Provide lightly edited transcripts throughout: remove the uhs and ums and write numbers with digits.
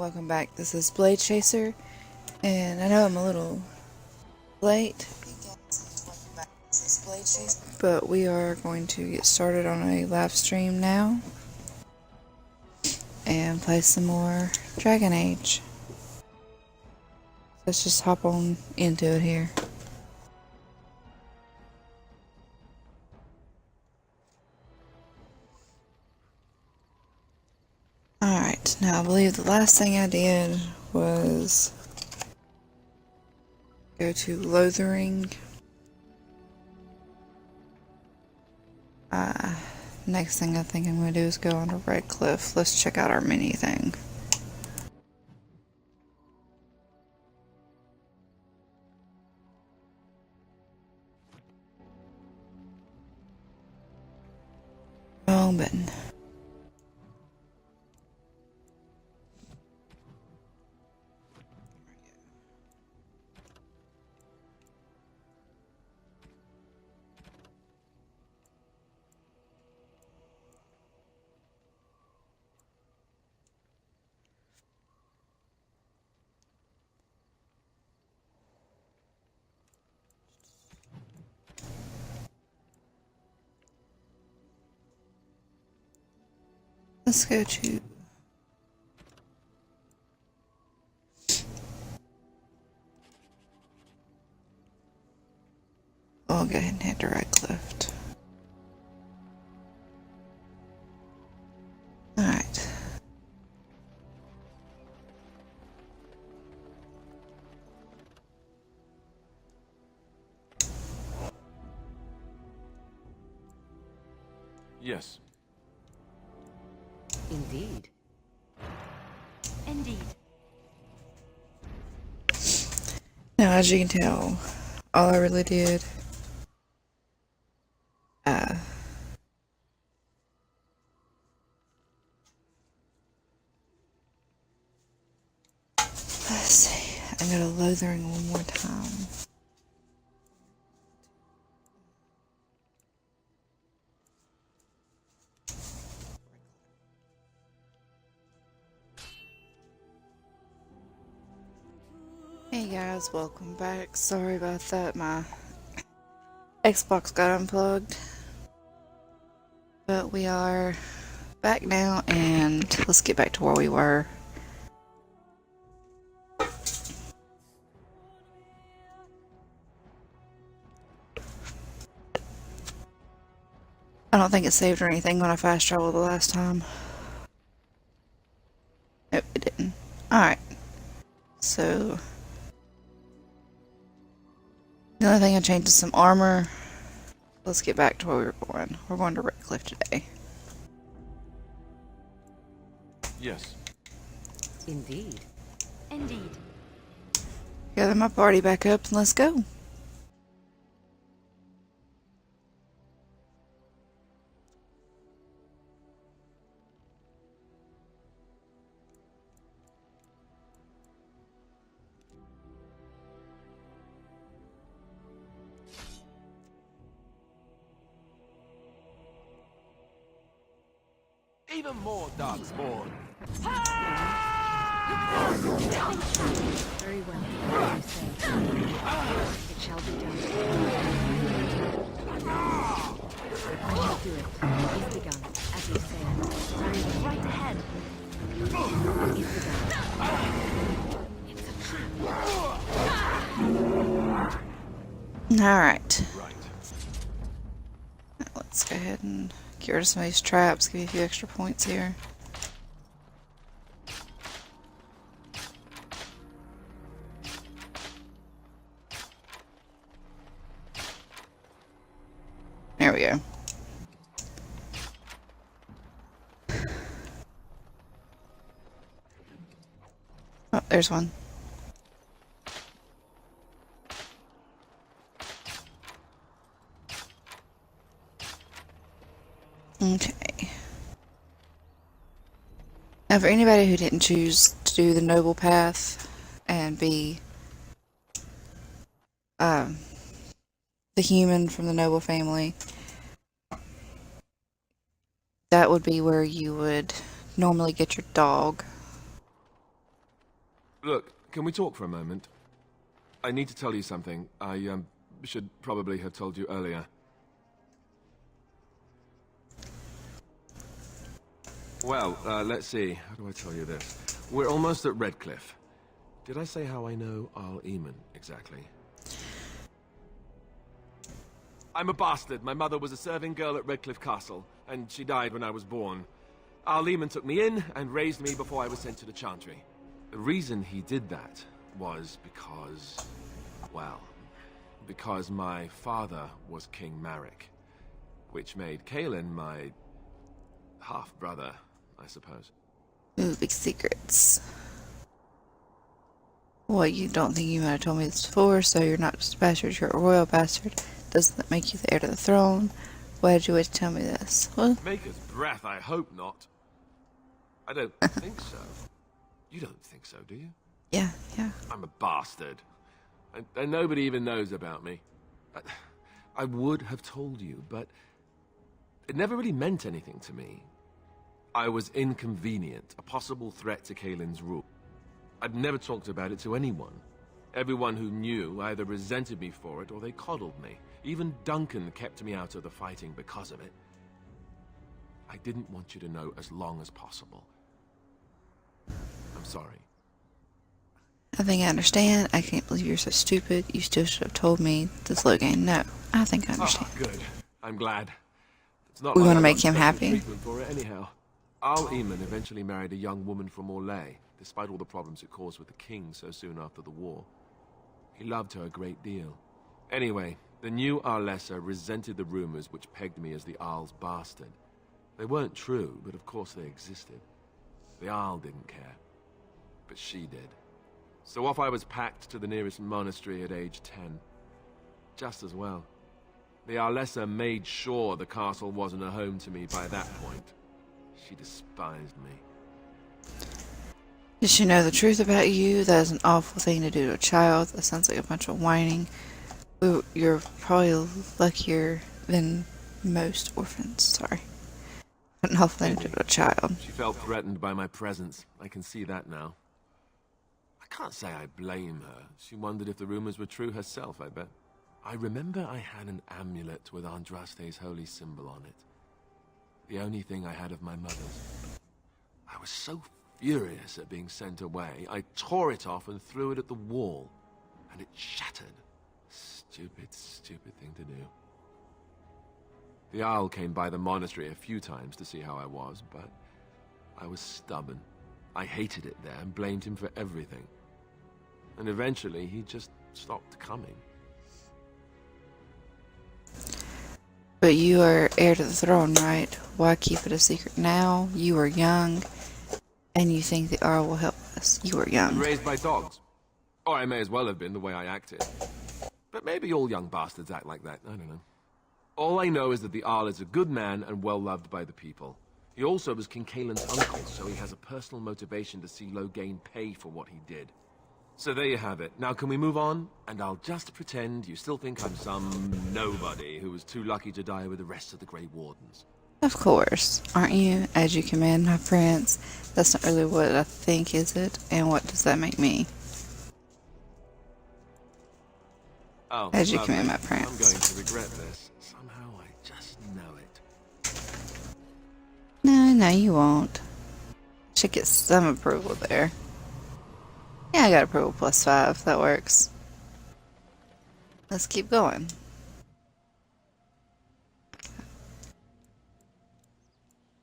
welcome back. This is Blade Chaser, and I know I'm a little late, but we are going to get started on a live stream now and play some more Dragon Age. Let's just hop on into it here. Alright, now I believe the last thing I did was go to Lothering. Next thing I think I'm going to do is go on to Redcliff. Let's check out our mini thing. Wrong button. Let's go to... I'll go ahead and head to Redcliff. Alright. Yes. Indeed. Indeed. Now, as you can tell, all I really did let's see, I'm gonna Lothering one more time. Hey guys, welcome back. Sorry about that, my Xbox got unplugged. But we are back now, and let's get back to where we were. I don't think it saved or anything when I fast traveled the last time. Nope, it didn't. Alright. So... the only thing I changed is some armor. Let's get back to where we were going. We're going to Redcliff today. Yes. Indeed. Indeed. Gather my party back up and let's go. Even more darkspawn. Very well. As you say. It shall be done. I shall do it. It is begun. As you say. Very well. Right ahead. It is begun. It's a trap. Alright. Right. Let's go ahead and get rid of some of these traps. Give you a few extra points here. There we go. Oh, there's one. Okay. Now, for anybody who didn't choose to do the noble path and be the human from the noble family, that would be where you would normally get your dog. Look, can we talk for a moment? I need to tell you something. I, should probably have told you earlier. Well, let's see. How do I tell you this? We're almost at Redcliff. Did I say how I know Arl Eamon, exactly? I'm a bastard. My mother was a serving girl at Redcliff Castle, and she died when I was born. Arl Eamon took me in and raised me before I was sent to the Chantry. The reason he did that was because... well, because my father was King Marek, which made Kaelin my half-brother, I suppose. Ooh, big secrets. Well, you don't think you might have told me this before, so you're not just a bastard, you're a royal bastard. Doesn't that make you the heir to the throne? Why did you wait to tell me this? Well, Maker's breath, I hope not. I don't think so. You don't think so, do you? yeah. I'm a bastard. And nobody even knows about me. I would have told you, but it never really meant anything to me. I was inconvenient, a possible threat to Kaelin's rule. I'd never talked about it to anyone. Everyone who knew either resented me for it or they coddled me. Even Duncan kept me out of the fighting because of it. I didn't want you to know as long as possible. I'm sorry. I think I understand. I can't believe you're so stupid. You still should have told me this Logan. No, I think I understand. Oh, good. I'm glad. It's not We like wanna I make got him special happy. treatment for it anyhow. Arl Eamon eventually married a young woman from Orlais, despite all the problems it caused with the king so soon after the war. He loved her a great deal. Anyway, the new Allistar resented the rumors which pegged me as the Arl's bastard. They weren't true, but of course they existed. The Arl didn't care, but she did. So off I was packed to the nearest monastery at age 10. Just as well. The Allistar made sure the castle wasn't a home to me by that point. She despised me. Did she know the truth about you? That is an awful thing to do to a child. That sounds like a bunch of whining. You're probably luckier than most orphans. Sorry. An awful thing to do to a child. She felt threatened by my presence. I can see that now. I can't say I blame her. She wondered if the rumors were true herself, I bet. I remember I had an amulet with Andraste's holy symbol on it. The only thing I had of my mother's. I was so furious at being sent away, I tore it off and threw it at the wall. And it shattered. Stupid, stupid thing to do. The Owl came by the monastery a few times to see how I was, but I was stubborn. I hated it there and blamed him for everything. And eventually, he just stopped coming. But you are heir to the throne, right? Why keep it a secret now? You are young, and you think the Arl will help us. You are young. Raised by dogs. Or I may as well have been the way I acted. But maybe all young bastards act like that. I don't know. All I know is that the Arl is a good man and well-loved by the people. He also was King Kaelin's uncle, so he has a personal motivation to see Logain pay for what he did. So there you have it. Now can we move on? And I'll just pretend you still think I'm some nobody who was too lucky to die with the rest of the Grey Wardens. Of course. Aren't you? As you command, my prince. That's not really what I think, is it? And what does that make me? Oh, As you lovely. command, my prince. I'm going to regret this. Somehow I just know it. No, you won't. Should get some approval there. Yeah, I got approval +5. That works. Let's keep going.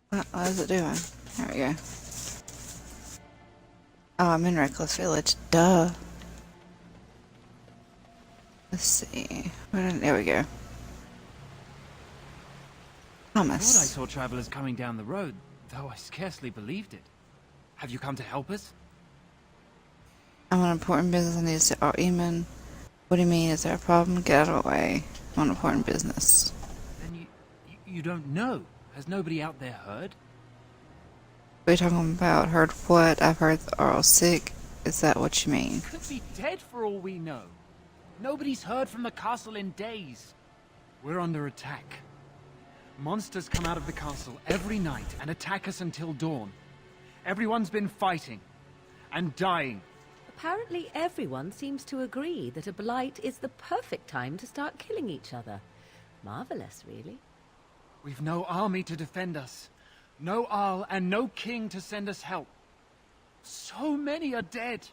What is it doing? There we go. Oh, I'm in Redcliff Village. Duh. Let's see. There we go. I thought I Thomas. saw travelers coming down the road, though I scarcely believed it. Have you come to help us? I'm on important business. I need to see Arl Eamon. What do you mean? Is there a problem? Get out of the way. I'm on important business. Then you don't know. Has nobody out there heard? What are you talking about? Heard what? I've heard the Arl's sick. Is that what you mean? Could be dead for all we know. Nobody's heard from the castle in days. We're under attack. Monsters come out of the castle every night and attack us until dawn. Everyone's been fighting and dying. Apparently everyone seems to agree that a blight is the perfect time to start killing each other. Marvelous, really. We've no army to defend us. No Arl and no king to send us help. So many are dead.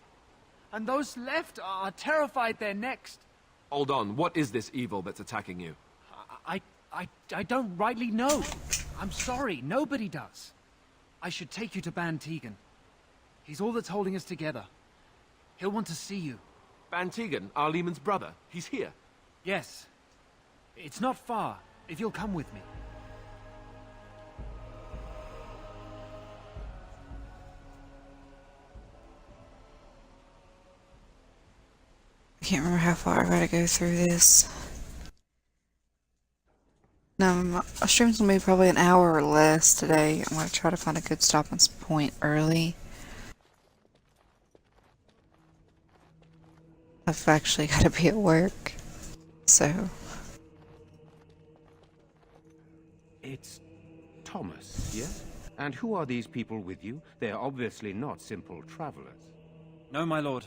And those left are terrified they're next. Hold on, what is this evil that's attacking you? I don't rightly know. I'm sorry, nobody does. I should take you to Ban Tegan. He's all that's holding us together. He'll want to see you. Ban Tegan, Arlemon's brother. He's here. Yes. It's not far, if you'll come with me. I can't remember how far I gotta go through this. No, my stream's gonna be probably an hour or less today. I'm gonna try to find a good stopping point early. I've actually gotta be at work, so. It's Thomas, yes? And who are these people with you? They're obviously not simple travelers. No, my lord.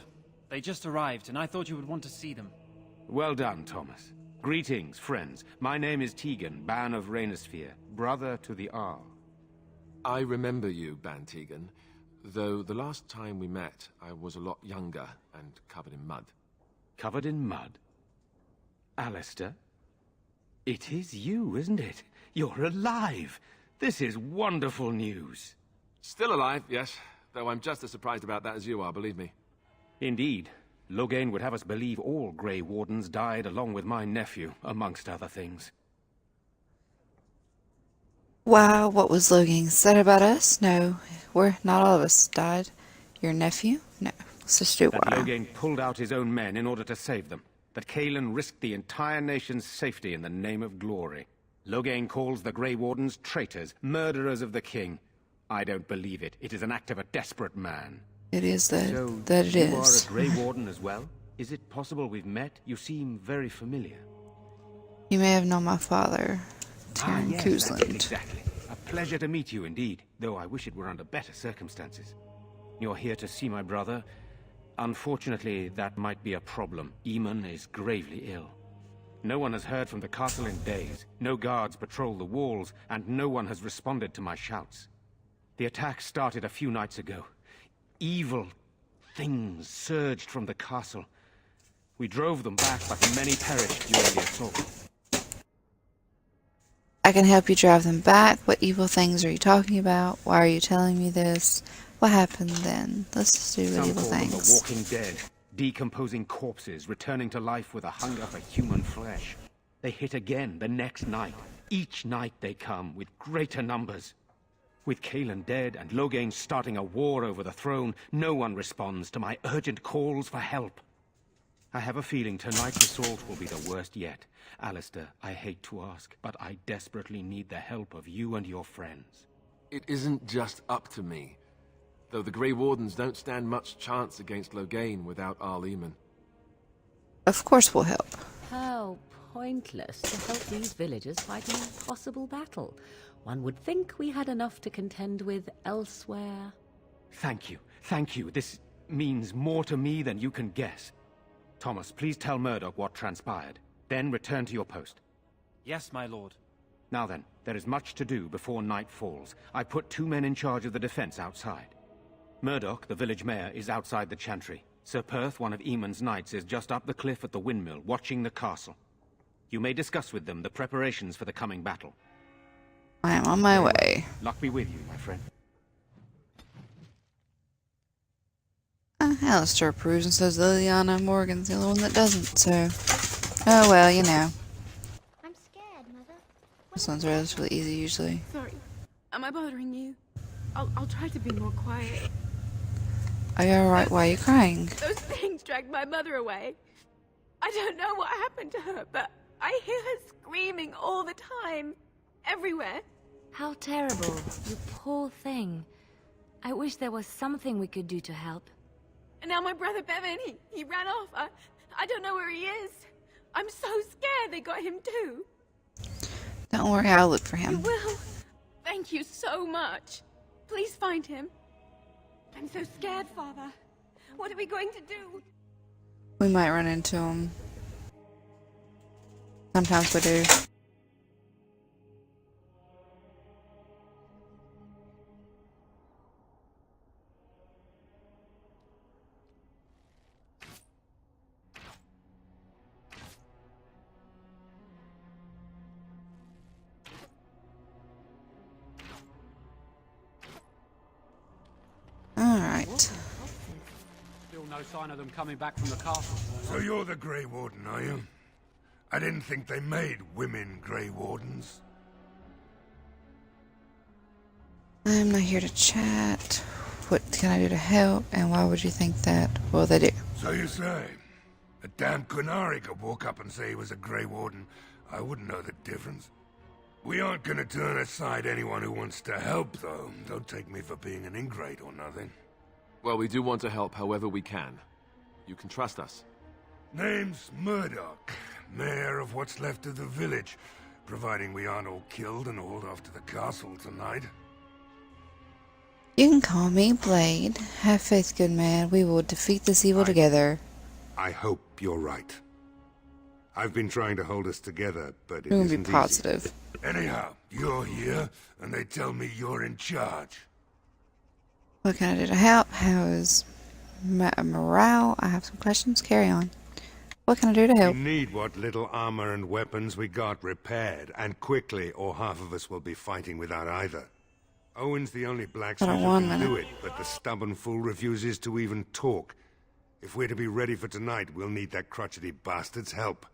They just arrived, and I thought you would want to see them. Well done, Thomas. Greetings, friends. My name is Tegan, Ban of Rainersphere, brother to the Arl. I remember you, Ban Tegan, though the last time we met, I was a lot younger and covered in mud. Covered in mud? Allistar? It is you, isn't it? You're alive! This is wonderful news. Still alive, yes, though I'm just as surprised about that as you are, believe me. Indeed. Loghain would have us believe all Grey Wardens died along with my nephew, amongst other things. Wow, what was Logan said about us? No, not all of us died. Your nephew? No. Let's just do That why. Loghain pulled out his own men in order to save them. That Cailan risked the entire nation's safety in the name of glory. Loghain calls the Grey Wardens traitors, murderers of the king. I don't believe it. It is an act of a desperate man. It is that it You are is. a Grey Warden as well? Is it possible we've met? You seem very familiar. You may have known my father, Taryn yes, that's it, Cousland. exactly. A pleasure to meet you indeed, though I wish it were under better circumstances. You're here to see my brother. Unfortunately, that might be a problem. Eamon is gravely ill. No one has heard from the castle in days. No guards patrol the walls, and no one has responded to my shouts. The attack started a few nights ago. Evil things surged from the castle. We drove them back, but many perished during the assault. I can help you drive them back. What evil things are you talking about? Why are you telling me this? What happened then? Let's just do the Some evil call them the things. walking dead, decomposing corpses, returning to life with a hunger for human flesh. They hit again the next night. Each night they come, with greater numbers. With Cailan dead and Loghain starting a war over the throne, no one responds to my urgent calls for help. I have a feeling tonight's assault will be the worst yet. Allistar, I hate to ask, but I desperately need the help of you and your friends. It isn't just up to me, though the Grey Wardens don't stand much chance against Loghain without Arleman. Of course we'll help. How pointless to help these villagers fight an impossible battle. One would think we had enough to contend with elsewhere. Thank you. Thank you. This means more to me than you can guess. Thomas, please tell Murdoch what transpired. Then return to your post. Yes, my lord. Now then, there is much to do before night falls. I put 2 men in charge of the defense outside. Murdoch, the village mayor, is outside the chantry. Sir Perth, one of Eamon's knights, is just up the cliff at the windmill, watching the castle. You may discuss with them the preparations for the coming battle. I am on my way. Luck be with you, my friend. Allistar approves and says Liliana Morgan's the only one that doesn't, so... Oh well, you know. I'm scared, Mother. This one's relatively easy usually. Sorry. Am I bothering you? I'll try to be more quiet. Are you alright? Why are you crying? Those things dragged my mother away. I don't know what happened to her, but I hear her screaming all the time. Everywhere. How terrible. You poor thing. I wish there was something we could do to help. And now my brother Bevan, he ran off. I don't know where he is. I'm so scared they got him too. Don't worry, I'll look for You him. will. Thank you so much. Please find him. I'm so scared, Father. What are we going to do? We might run into them. Sometimes we do. Alright. Still no sign of them coming back from the castle. So you're the Grey Warden, are you? I didn't think they made women Grey Wardens. I'm not here to chat. What can I do to help? And why would you think that? Well, they do. So you say? A damn Qunari could walk up and say he was a Grey Warden. I wouldn't know the difference. We aren't gonna turn aside anyone who wants to help, though. Don't take me for being an ingrate or nothing. Well, we do want to help however we can. You can trust us. Name's Murdoch, mayor of what's left of the village, providing we aren't all killed and hauled off to the castle tonight. You can call me Blade. Have faith, good man. We will defeat this evil together. I hope you're right. I've been trying to hold us together, but it We're gonna be isn't positive. easy. Anyhow, you're here, and they tell me you're in charge. What can I do to help? How is morale? I have some questions. Carry on. What can I do to help? We need what little armor and weapons we got repaired, and quickly, or half of us will be fighting without either. Owen's the only blacksmith who one can do minute. it, but the stubborn fool refuses to even talk. If we're to be ready for tonight, we'll need that crotchety bastard's help.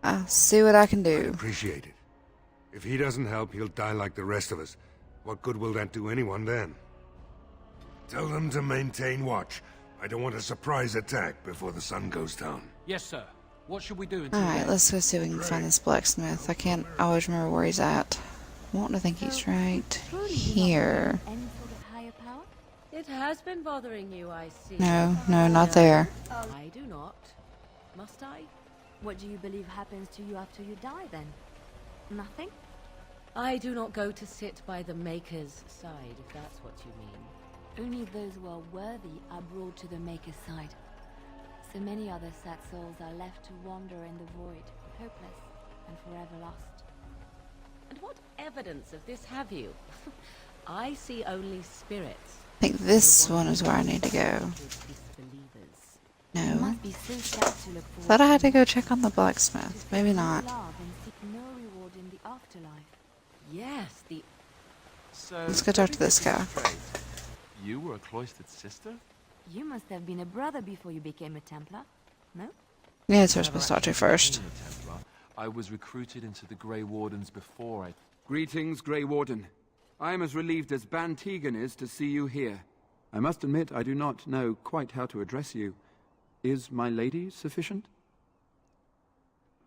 I'll see what I can I do. appreciate it. If he doesn't help, he'll die like the rest of us. What good will that do anyone then? Tell them to maintain watch. I don't want a surprise attack before the sun goes down. Yes, sir. What should we do until Alright, then? let's go see if we can find this blacksmith. I can't always remember where he's at. I want to think he's right here. Any sort of higher power? It has been bothering you, I see. No, not there. I do not. Must I? What do you believe happens to you after you die, then? Nothing? I do not go to sit by the Maker's side, if that's what you mean. Only those who are worthy are brought to the Maker's side. So many other sad souls are left to wander in the void, hopeless and forever lost. And what evidence of this have you? I see only spirits. I think this one is where I need to go. Disbelievers. You No. must be so sad to look forward Thought I had to go check on the blacksmith. Maybe not. love and seek no reward in the afterlife. Yes, the So, Let's go talk to this guy. straight. You were a cloistered sister? You must have been a brother before you became a Templar, no? Yeah, it's who we're supposed to talk to first. Being a Templar, I was recruited into the Grey Wardens before I... Greetings, Grey Warden. I am as relieved as Ban Tegan is to see you here. I must admit I do not know quite how to address you. Is my lady sufficient?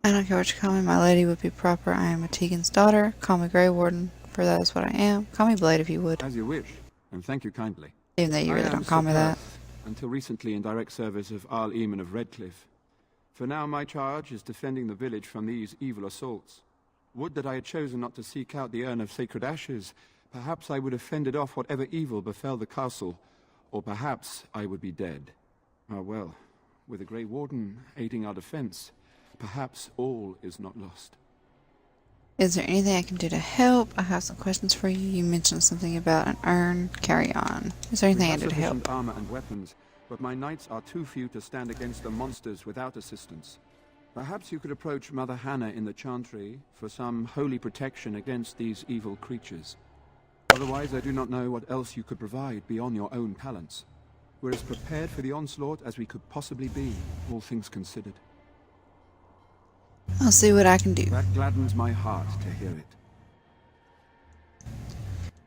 I don't care what you call me. My lady would be proper. I am a Tegan's daughter. Call me Grey Warden, for that is what I am. Call me Blade if you would. As you wish, and thank you kindly. Even though you I really am don't call me Sir that. Perth, until recently in direct service of Arl Eamon of Redcliff. For now my charge is defending the village from these evil assaults. Would that I had chosen not to seek out the urn of sacred ashes. Perhaps I would have fended off whatever evil befell the castle, or perhaps I would be dead. Ah well, with a Grey Warden aiding our defense, perhaps all is not lost. Is there anything I can do to help? I have some questions for you. You mentioned something about an urn. Carry on. Is there anything I We can have do to help? sufficient armor and weapons, but my knights are too few to stand against the monsters without assistance. Perhaps you could approach Mother Hannah in the Chantry for some holy protection against these evil creatures. Otherwise, I do not know what else you could provide beyond your own talents. We're as prepared for the onslaught as we could possibly be, all things considered. I'll see what I can do. That gladdens my heart to hear it.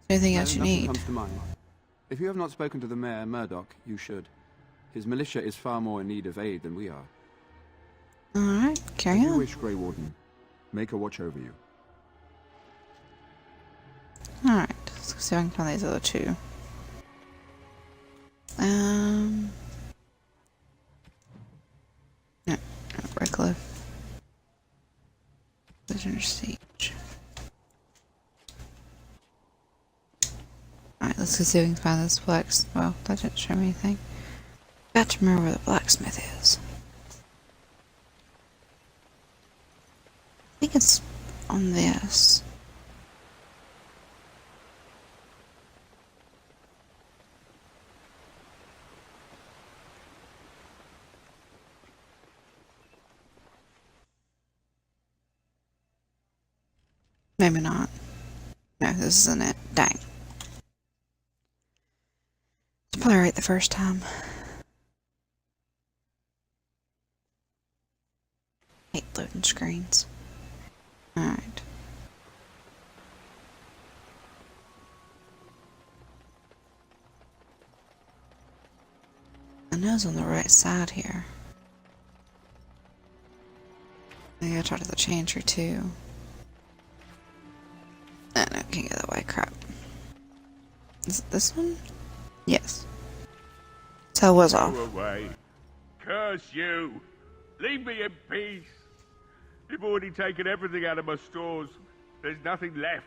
Anything else you Nothing need? comes to mind. If you have not spoken to the mayor, Murdoch, you should. His militia is far more in need of aid than we are. Alright, carry As you on. wish, Grey Warden. Make a watch over you. Alright, let's see if I can find these other two. No, Redcliff. Prisoner Siege. Alright, let's go see if we can find this blacksmith. Well, that didn't show me anything. Got to remember where the blacksmith is. I think it's on this. Maybe not. No, this isn't it. Dang. It's probably right the first time. Hate loading screens. Alright. I know it's on the right side here. I gotta talk to the chantry too. No, can't go that way. Crap. Is it this one? Yes. So I was off. Go away. Curse you. Leave me in peace. You've already taken everything out of my stores. There's nothing left.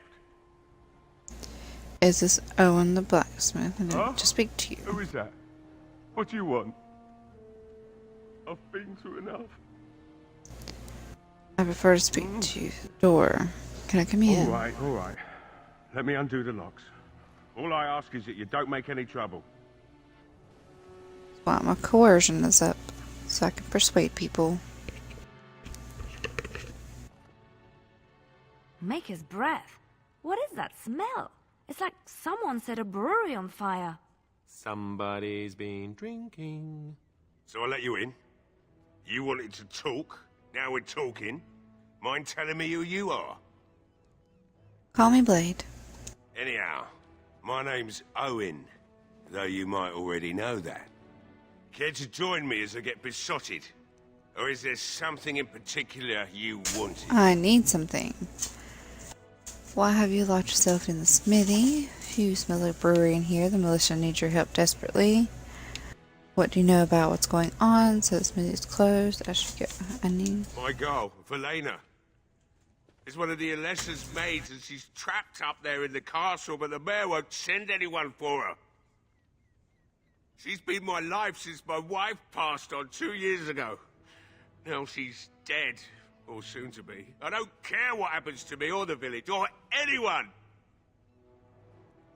Is this Owen the blacksmith? I Huh? need to speak to you. Who is that? What do you want? I've been through enough. I prefer to speak to you. Door. Can I come in? All right. Let me undo the locks. All I ask is that you don't make any trouble. Well, my coercion is up, so I can persuade people. Maker's breath. What is that smell? It's like someone set a brewery on fire. Somebody's been drinking. So I let you in. You wanted to talk. Now we're talking. Mind telling me who you are? Call me Blade. Anyhow, my name's Owen, though you might already know that. Care to join me as I get besotted? Or is there something in particular you wanted? I need something. Why have you locked yourself in the smithy? You smell like a brewery in here. The militia needs your help desperately. What do you know about what's going on? So the smithy is closed. I should go. I need... My girl, Valena. Is one of the Allistar's maids, and she's trapped up there in the castle, but the mayor won't send anyone for her. She's been my life since my wife passed on 2 years ago. Now she's dead, or soon to be. I don't care what happens to me or the village, or anyone!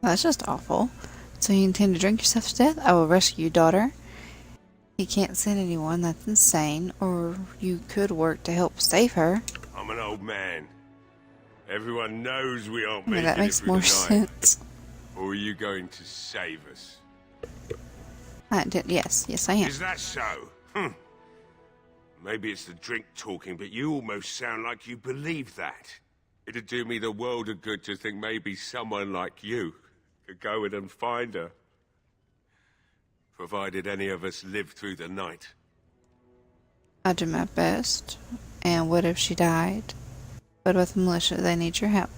That's just awful. So you intend to drink yourself to death? I will rescue you, daughter. You can't send anyone. That's insane. Or you could work to help save her. I'm an old man. Everyone knows we aren't I mean, making that it makes through more the night. sense. Or are you going to save us? Yes, I am. Is that so? Maybe it's the drink talking, but you almost sound like you believe that. It'd do me the world of good to think maybe someone like you could go in and find her. Provided any of us live through the night. I'll do my best. And what if she died? What about the militia? They need your help.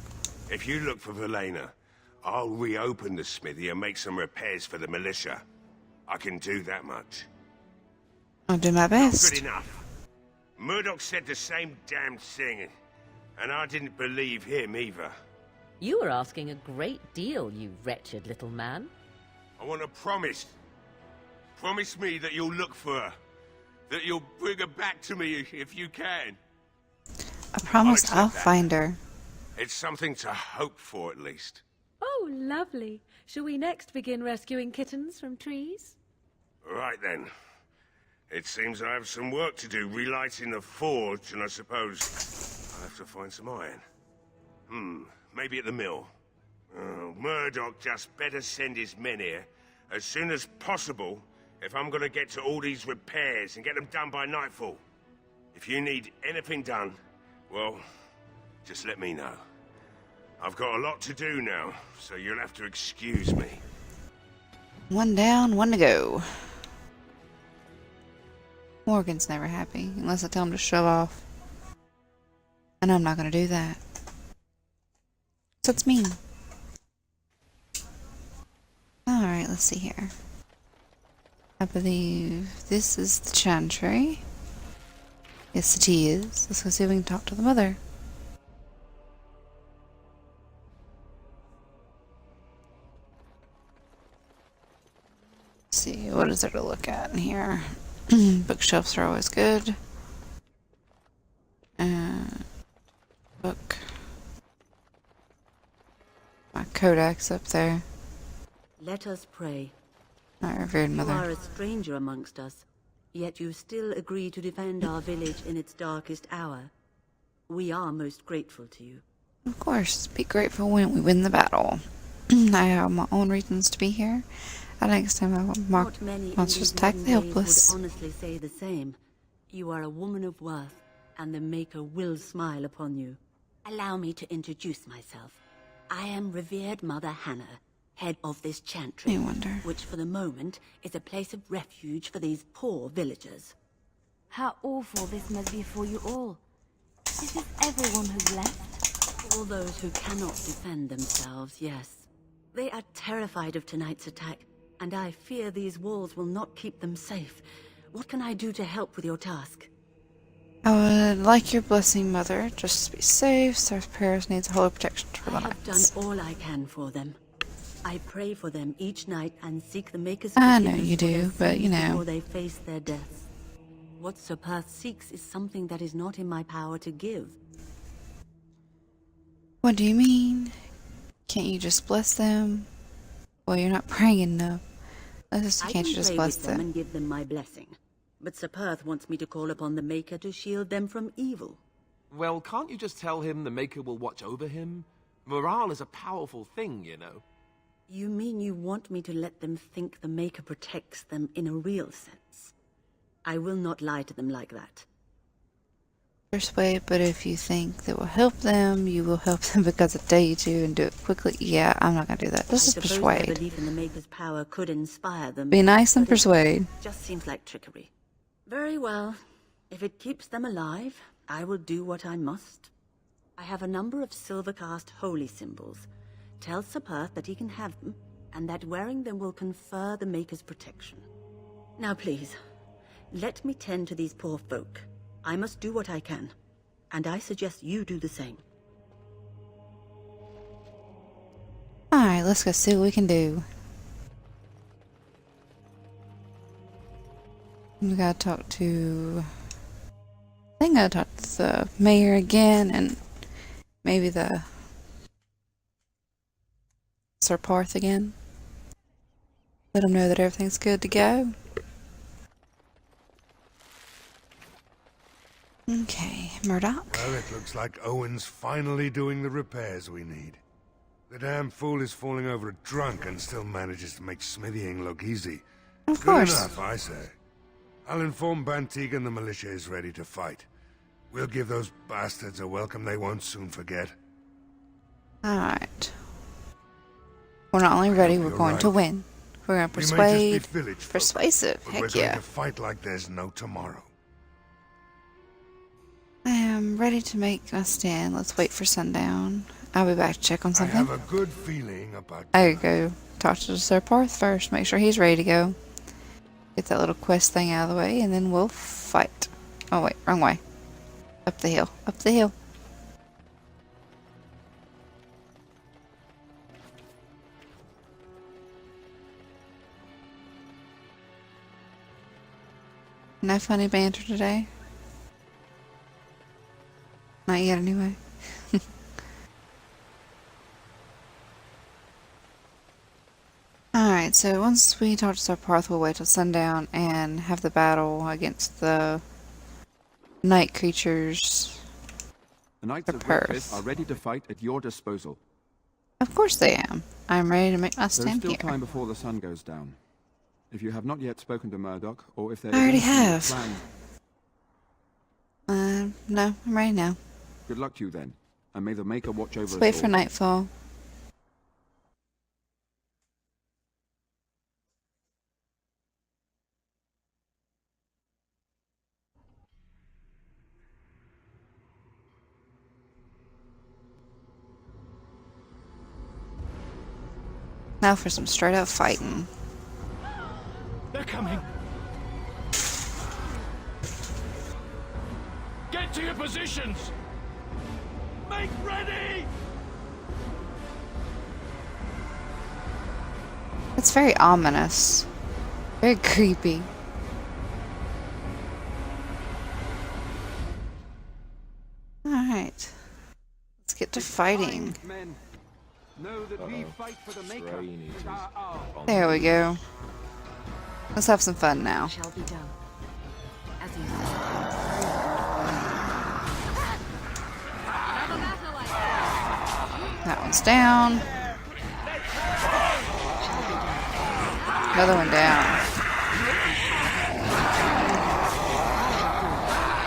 If you look for Valena, I'll reopen the smithy and make some repairs for the militia. I can do that much. I'll do my Not best. good enough. Murdoch said the same damn thing, and I didn't believe him either. You were asking a great deal, you wretched little man. I want to promise. Promise me that you'll look for her. That you'll bring her back to me if you can. I promise accept I'll that. find her. It's something to hope for, at least. Oh, lovely. Shall we next begin rescuing kittens from trees? Right then. It seems I have some work to do relighting the forge, and I suppose I'll have to find some iron. Maybe at the mill. Oh, Murdoch just better send his men here as soon as possible if I'm gonna get to all these repairs and get them done by nightfall. If you need anything done, well, just let me know. I've got a lot to do now, so you'll have to excuse me. One down, one to go. Morgan's never happy unless I tell him to shove off. And I'm not going to do that. So it's mean. Alright, let's see here. I believe this is the chantry. Yes, it is. Let's go see if we can talk to the mother. Let's see, what is there to look at in here? Bookshelves are always good. Book. My Kodak's up there. Let us pray. My revered You mother. are a stranger amongst us, yet you still agree to defend our village in its darkest hour. We are most grateful to you. Of course, be grateful when we win the battle. I have my own reasons to be here. And next time I want Not many in monsters these attack modern the days helpless. would honestly say the same. You are a woman of worth, and the Maker will smile upon you. Allow me to introduce myself. I am revered Mother Hannah, head of this chantry, I wonder. which for the moment is a place of refuge for these poor villagers. How awful this must be for you all. This is everyone who's left. All those who cannot defend themselves, yes. They are terrified of tonight's attack, and I fear these walls will not keep them safe. What can I do to help with your task? I would like your blessing, Mother. Just be safe. Sarah's prayers needs holy protection for the I have done nights. all I can for them. I pray for them each night and seek the Maker's I know forgiveness you for their do, but you sins know. before they face their deaths. What Sir Perth seeks is something that is not in my power to give. What do you mean? Can't you just bless them? Well, you're not praying enough. I Can't can you just pray bless with them them? and give them my blessing. But Sir Perth wants me to call upon the Maker to shield them from evil. Well, can't you just tell him the Maker will watch over him? Morale is a powerful thing, you know. You mean you want me to let them think the Maker protects them in a real sense? I will not lie to them like that. Persuade, but if you think that will help them, you will help them because I tell you to and do it quickly. Yeah, I'm not gonna do that. This I is suppose their persuade. belief in the Maker's power could inspire them. Be nice and but it persuade. just seems like trickery. Very well. If it keeps them alive, I will do what I must. I have a number of silver-cast holy symbols. Tell Sir Perth that he can have them, and that wearing them will confer the Maker's protection. Now please, let me tend to these poor folk. I must do what I can, and I suggest you do the same. Alright, let's go see what we can do. We gotta talk to... I think I gotta talk to the mayor again, and maybe the... Sir Parth again. Let him know that everything's good to go. Okay, Murdoch. Well, it looks like Owen's finally doing the repairs we need. The damn fool is falling over drunk and still manages to make smithying look easy. Of Good course. enough, I say. I'll inform Bantig and the militia is ready to fight. We'll give those bastards a welcome they won't soon forget. Alright. We're not only ready, we're you're going to right. win. We're going to We may persuade. just be village folk, Persuasive. but we're Heck going yeah. to fight like there's no tomorrow. I am ready to make my stand. Let's wait for sundown. I'll be back to check on I something. have a good feeling about I could go talk to Sir Parth first, make sure he's ready to go. Get that little quest thing out of the way, and then we'll fight. Oh wait, wrong way. Up the hill. Up the hill. No funny banter today? Not yet, anyway. Alright, so once we talk to Sir Parth, we'll wait till sundown and have the battle against the night creatures. The Knights The of Perth. Redcliff are ready to fight at your disposal. Of course they am. I'm ready to make my There's stand still here. time before the sun goes down. If you have not yet spoken to Murdoch, or if there is I already anything you have. No, I'm ready now. Good luck to you then, and may the Maker watch over Let's us wait all. for nightfall. Now for some straight up fighting. They're coming. Get to your positions. Make ready. It's very ominous. Very creepy. Alright. Let's get to fighting. Men, know that we fight for the Maker with our arms. There we go. Let's have some fun now. Shall be done. As you That one's down. Another one down.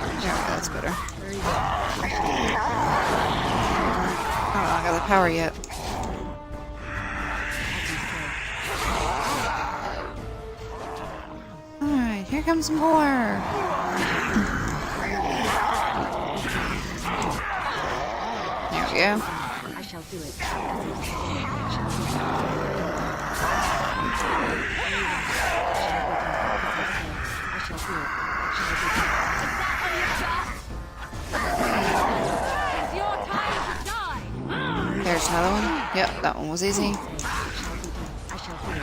There we go, that's better. Oh, I got the power yet. Alright, here comes more. There we go. I shall do it. There's another one. Yep, that one was easy. I shall do it.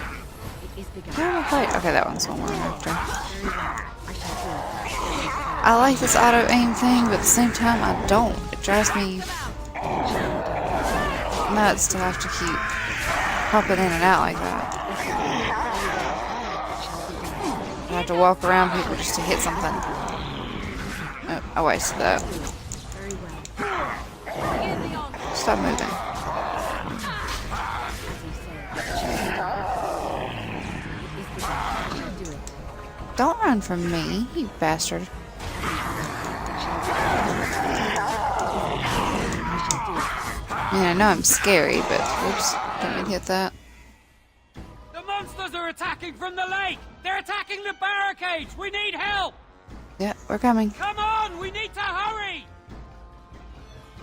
It is begun. Where am I fight? Okay, that one's the one after. I like this auto aim thing, but at the same time, I don't. It drives me nuts to have to keep popping in and out like that. I have to walk around people just to hit something. Oh, I wasted that. Stop moving. Don't run from me, you bastard. Man, I know I'm scary, but oops, didn't mean to hit that. The monsters are attacking from the lake. They're attacking the barricades. We need help. Yeah, we're coming. Come on, we need to hurry.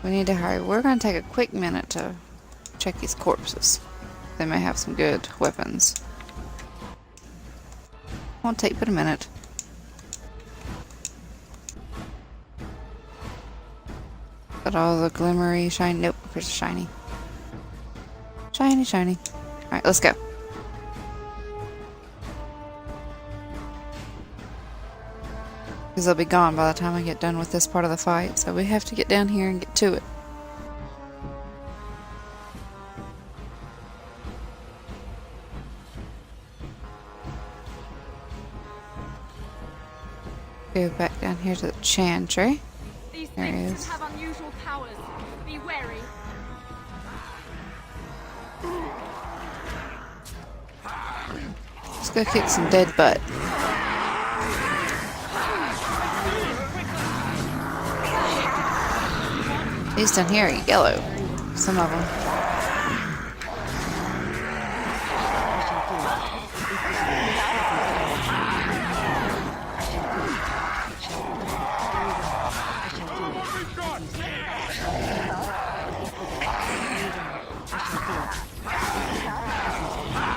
We need to hurry. We're going to take a quick minute to check these corpses. They may have some good weapons. Won't take but a minute. Got all the glimmery, shiny. Nope, here's a shiny. Shiny, shiny. Alright, let's go. Because they'll be gone by the time I get done with this part of the fight, so we have to get down here and get to it. Go back down here to the chantry. These There he things is. have unusual powers. Be wary. Let's go kick some dead butt. These down here are yellow. Some of them.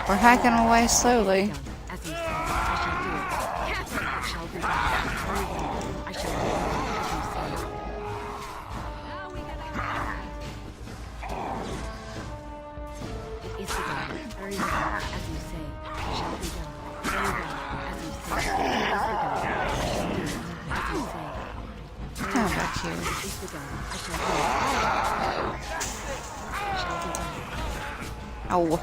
We're hacking away slowly. As you say, I shall do it. It shall be done. Very well. I shall do it. As you say. Now we get it is begun. Very well. As you say. It shall be done. Very well. As you say. It is begun. I shall do it. As you say. Come back here. It is begun. I shall do it. It shall be done. Oh.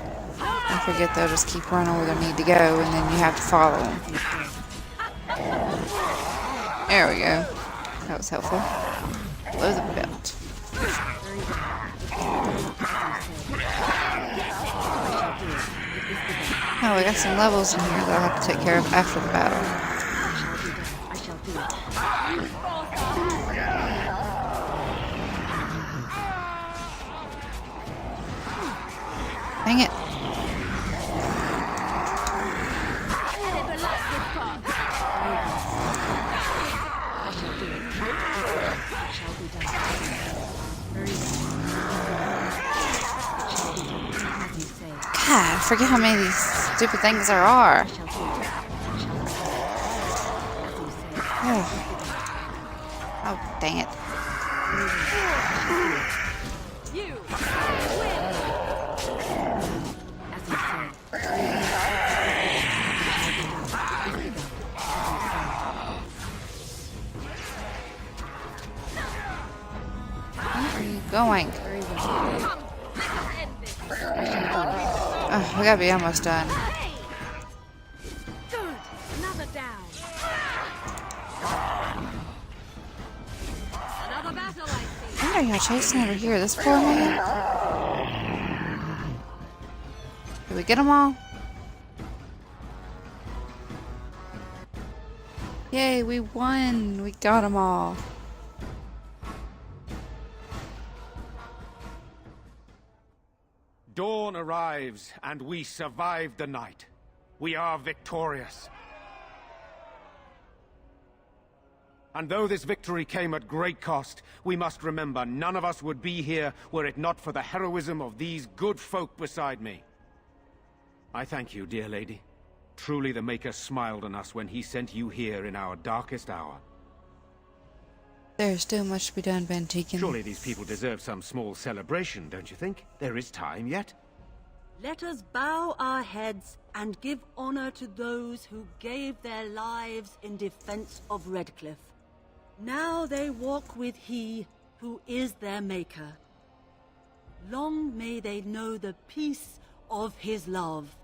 I forget they'll just keep running where they need to go, and then you have to follow them. There we go. That was helpful. Below the belt. Oh, we got some levels in here that I'll have to take care of after the battle. I shall do it. Dang it. God, I forget how many of these stupid things there are. Oh, dang it. You win. As you say. Where are you going? Very well. Oh, we gotta be almost done. Good. Another down. Another battle, I see. What are y'all chasing over here? This poor man? Did we get them all? Yay, we won! We got them all. Dawn arrives, and we survived the night. We are victorious. And though this victory came at great cost, we must remember none of us would be here were it not for the heroism of these good folk beside me. I thank you, dear lady. Truly the Maker smiled on us when he sent you here in our darkest hour. There's still much to be done, Ben Teakin. Surely these people deserve some small celebration, don't you think? There is time yet. Let us bow our heads and give honor to those who gave their lives in defense of Redcliff. Now they walk with he who is their maker. Long may they know the peace of his love.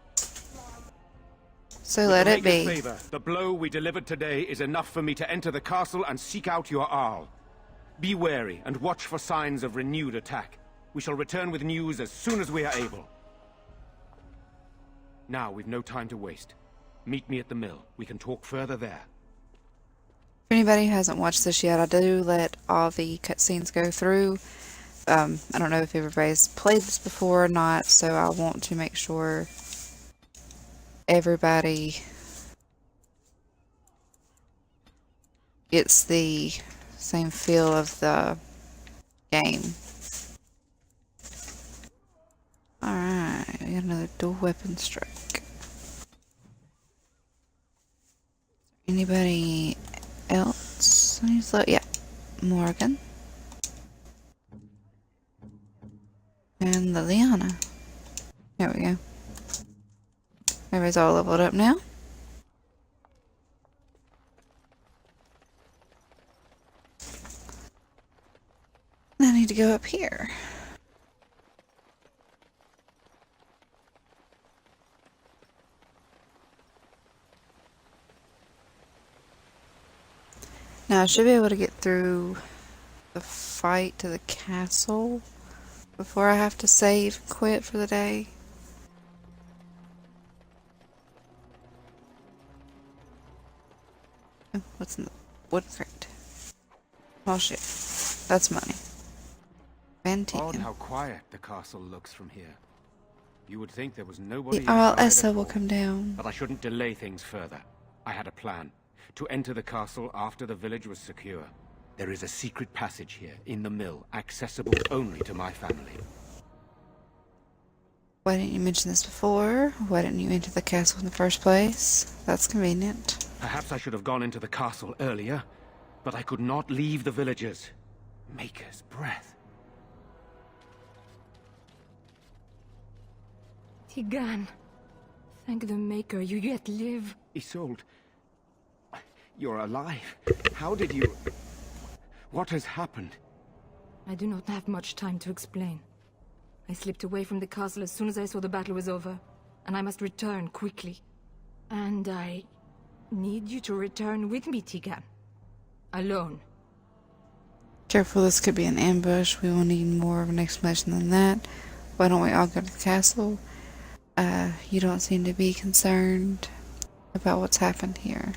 So let it be. Favor, the blow we delivered today is enough for me to enter the castle and seek out your Arl. Be wary and watch for signs of renewed attack. We shall return with news as soon as we are able. Now we've no time to waste. Meet me at the mill. We can talk further there. If anybody hasn't watched this yet, I do let all the cutscenes go through. I don't know if everybody's played this before or not, so I want to make sure everybody gets the same feel of the game. Alright, we got another dual weapon strike. Anybody else? Yeah, Morgan. And Liliana. There we go. Everybody's all leveled up now. I need to go up here. Now I should be able to get through the fight to the castle before I have to save and quit for the day. Oh, what's in the wood crate? Oh shit. That's money. Odd Teakin. how quiet the castle looks from here. You would think there was nobody The Arl inside Essa at will all. come down. But I shouldn't delay things further. I had a plan. To enter the castle after the village was secure. There is a secret passage here, in the mill, accessible only to my family. Why didn't you mention this before? Why didn't you enter the castle in the first place? That's convenient. Perhaps I should have gone into the castle earlier, but I could not leave the villagers. Maker's breath. Tigan, thank the Maker you yet live. Isolde, you're alive. How did you... What has happened? I do not have much time to explain. I slipped away from the castle as soon as I saw the battle was over, and I must return quickly. And I need you to return with me, Tigan. Alone. Careful, this could be an ambush. We will need more of an explanation than that. Why don't we all go to the castle? You don't seem to be concerned about what's happened here.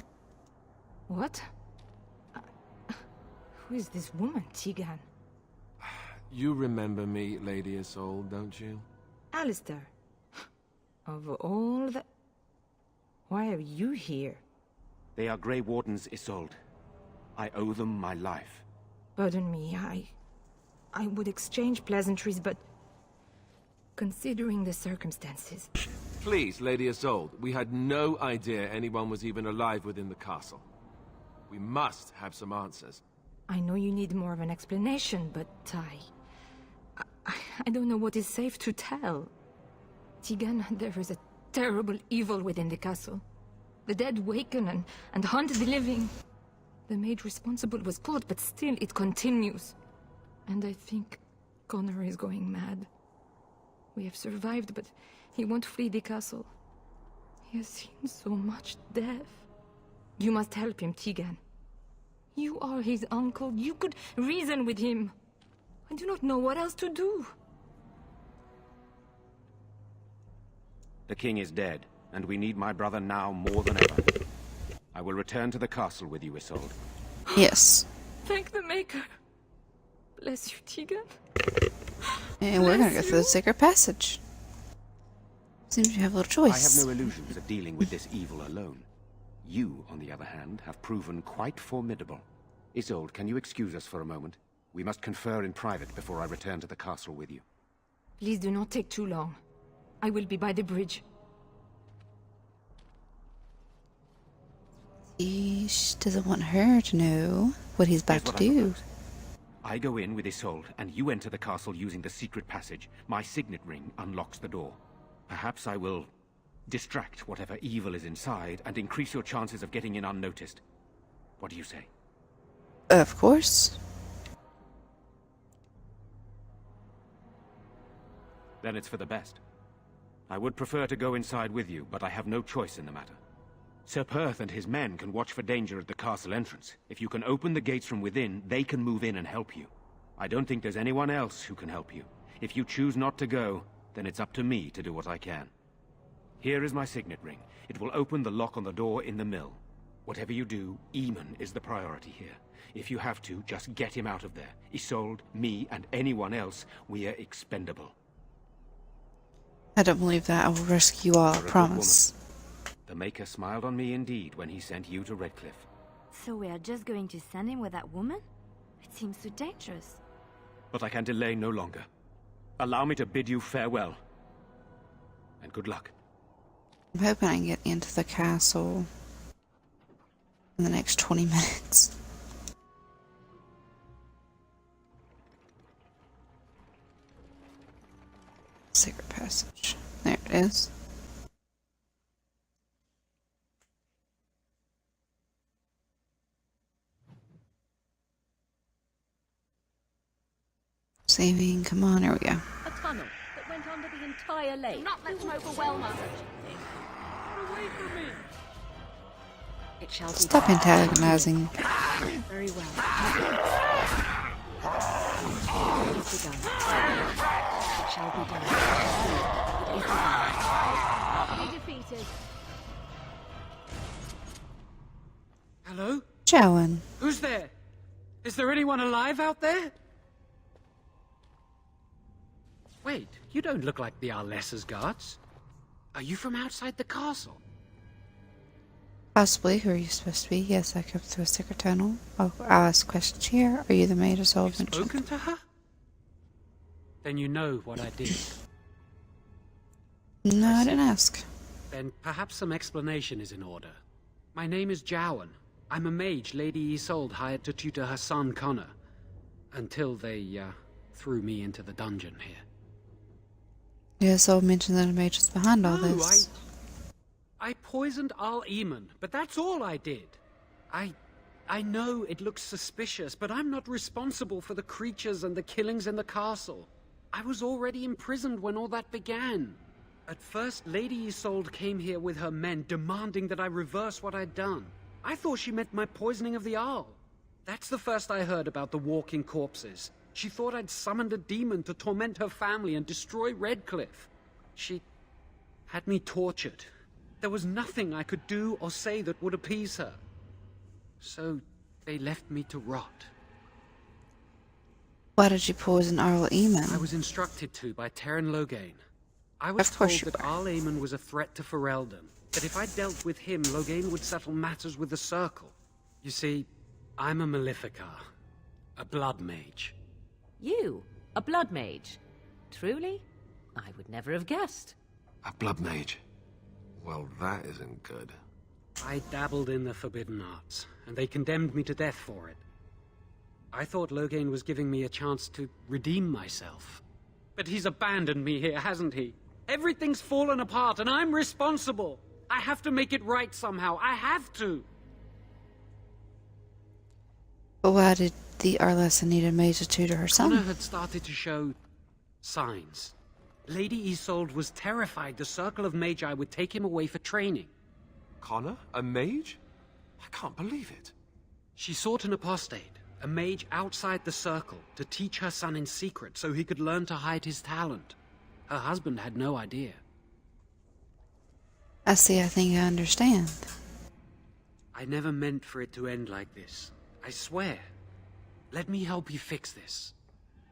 What? Who is this woman, Tegan? You remember me, Lady Isolde, don't you? Allistar. Of all the... Why are you here? They are Grey Wardens, Isolde. I owe them my life. Pardon me, I would exchange pleasantries, but... considering the circumstances... Please, Lady Isolde, we had no idea anyone was even alive within the castle. We must have some answers. I know you need more of an explanation, but I don't know what is safe to tell. Tegan, there is a terrible evil within the castle. The dead waken and hunt the living. The maid responsible was caught, but still it continues. And I think Connor is going mad. We have survived, but he won't flee the castle. He has seen so much death. You must help him, Tegan. You are his uncle. You could reason with him. I do not know what else to do. The king is dead, and we need my brother now more than ever. I will return to the castle with you, Isolde. Yes. Thank the Maker. Bless you, Tegan. And we're gonna go through the secret passage. Seems you have little I have choice. no illusions of dealing with this evil alone. You, on the other hand, have proven quite formidable. Isolde, can you excuse us for a moment? We must confer in private before I return to the castle with you. Please do not take too long. I will be by the bridge. He doesn't want her to know what he's about Here's to what I do. propose. I go in with Isolde, and you enter the castle using the secret passage. My signet ring unlocks the door. Perhaps I will distract whatever evil is inside and increase your chances of getting in unnoticed. What do you say? Of course. Then it's for the best. I would prefer to go inside with you, but I have no choice in the matter. Sir Perth and his men can watch for danger at the castle entrance. If you can open the gates from within, they can move in and help you. I don't think there's anyone else who can help you. If you choose not to go, then it's up to me to do what I can. Here is my signet ring. It will open the lock on the door in the mill. Whatever you do, Eamon is the priority here. If you have to, just get him out of there. Isolde, me, and anyone else, we are expendable. I don't believe that. I will rescue you all, I You're a good promise. The Maker smiled on me indeed when he sent you to Redcliff. So we are just going to send him with that woman? It seems so dangerous. But I can delay no longer. Allow me to bid you farewell. And good luck. I'm hoping I can get into the castle in the next 20 minutes. Secret passage. There it is. Saving, come on, here we go. A tunnel that went under the entire lake. Do not let them overwhelm us. Away from me! It shall be Stop done. antagonizing. Very well. It is begun. It shall be done. It is begun. Be defeated. Hello? Jowan. Who's there? Is there anyone alive out there? Wait, you don't look like the Allistar's guards. Are you from outside the castle? Possibly. Who are you supposed to be? Yes, I come through a secret tunnel. Oh, I'll ask questions here. Are you the maid of You've spoken to her? Then you know what I did. No, I didn't ask. Then perhaps some explanation is in order. My name is Jowan. I'm a mage Lady Isolde hired to tutor her son Connor. Until they, threw me into the dungeon here. Yes, I'll mention that a mage is behind all No, this. I poisoned Al Eamon, but that's all I did. I know it looks suspicious, but I'm not responsible for the creatures and the killings in the castle. I was already imprisoned when all that began. At first, Lady Isolde came here with her men, demanding that I reverse what I'd done. I thought she meant my poisoning of the Arl. That's the first I heard about the walking corpses. She thought I'd summoned a demon to torment her family and destroy Redcliff. She had me tortured. There was nothing I could do or say that would appease her. So they left me to rot. Why did you poison Arl Eamon? I was instructed to by Terran Loghain. I was Of told course you that were. Arl Eamon was a threat to Ferelden, that if I dealt with him, Loghain would settle matters with the Circle. You see, I'm a Maleficar, a blood mage. You, a blood mage? Truly? I would never have guessed. A blood mage. Well, that isn't good. I dabbled in the forbidden arts, and they condemned me to death for it. I thought Loghain was giving me a chance to redeem myself. But he's abandoned me here, hasn't he? Everything's fallen apart, and I'm responsible. I have to make it right somehow. I have to. But why did the Arlessa need a mage to tutor her Connor son? had started to show signs. Lady Isolde was terrified the Circle of Magi would take him away for training. Connor? A mage? I can't believe it. She sought an apostate, a mage outside the Circle, to teach her son in secret so he could learn to hide his talent. Her husband had no idea. I see, I think I understand. I never meant for it to end like this. I swear. Let me help you fix this.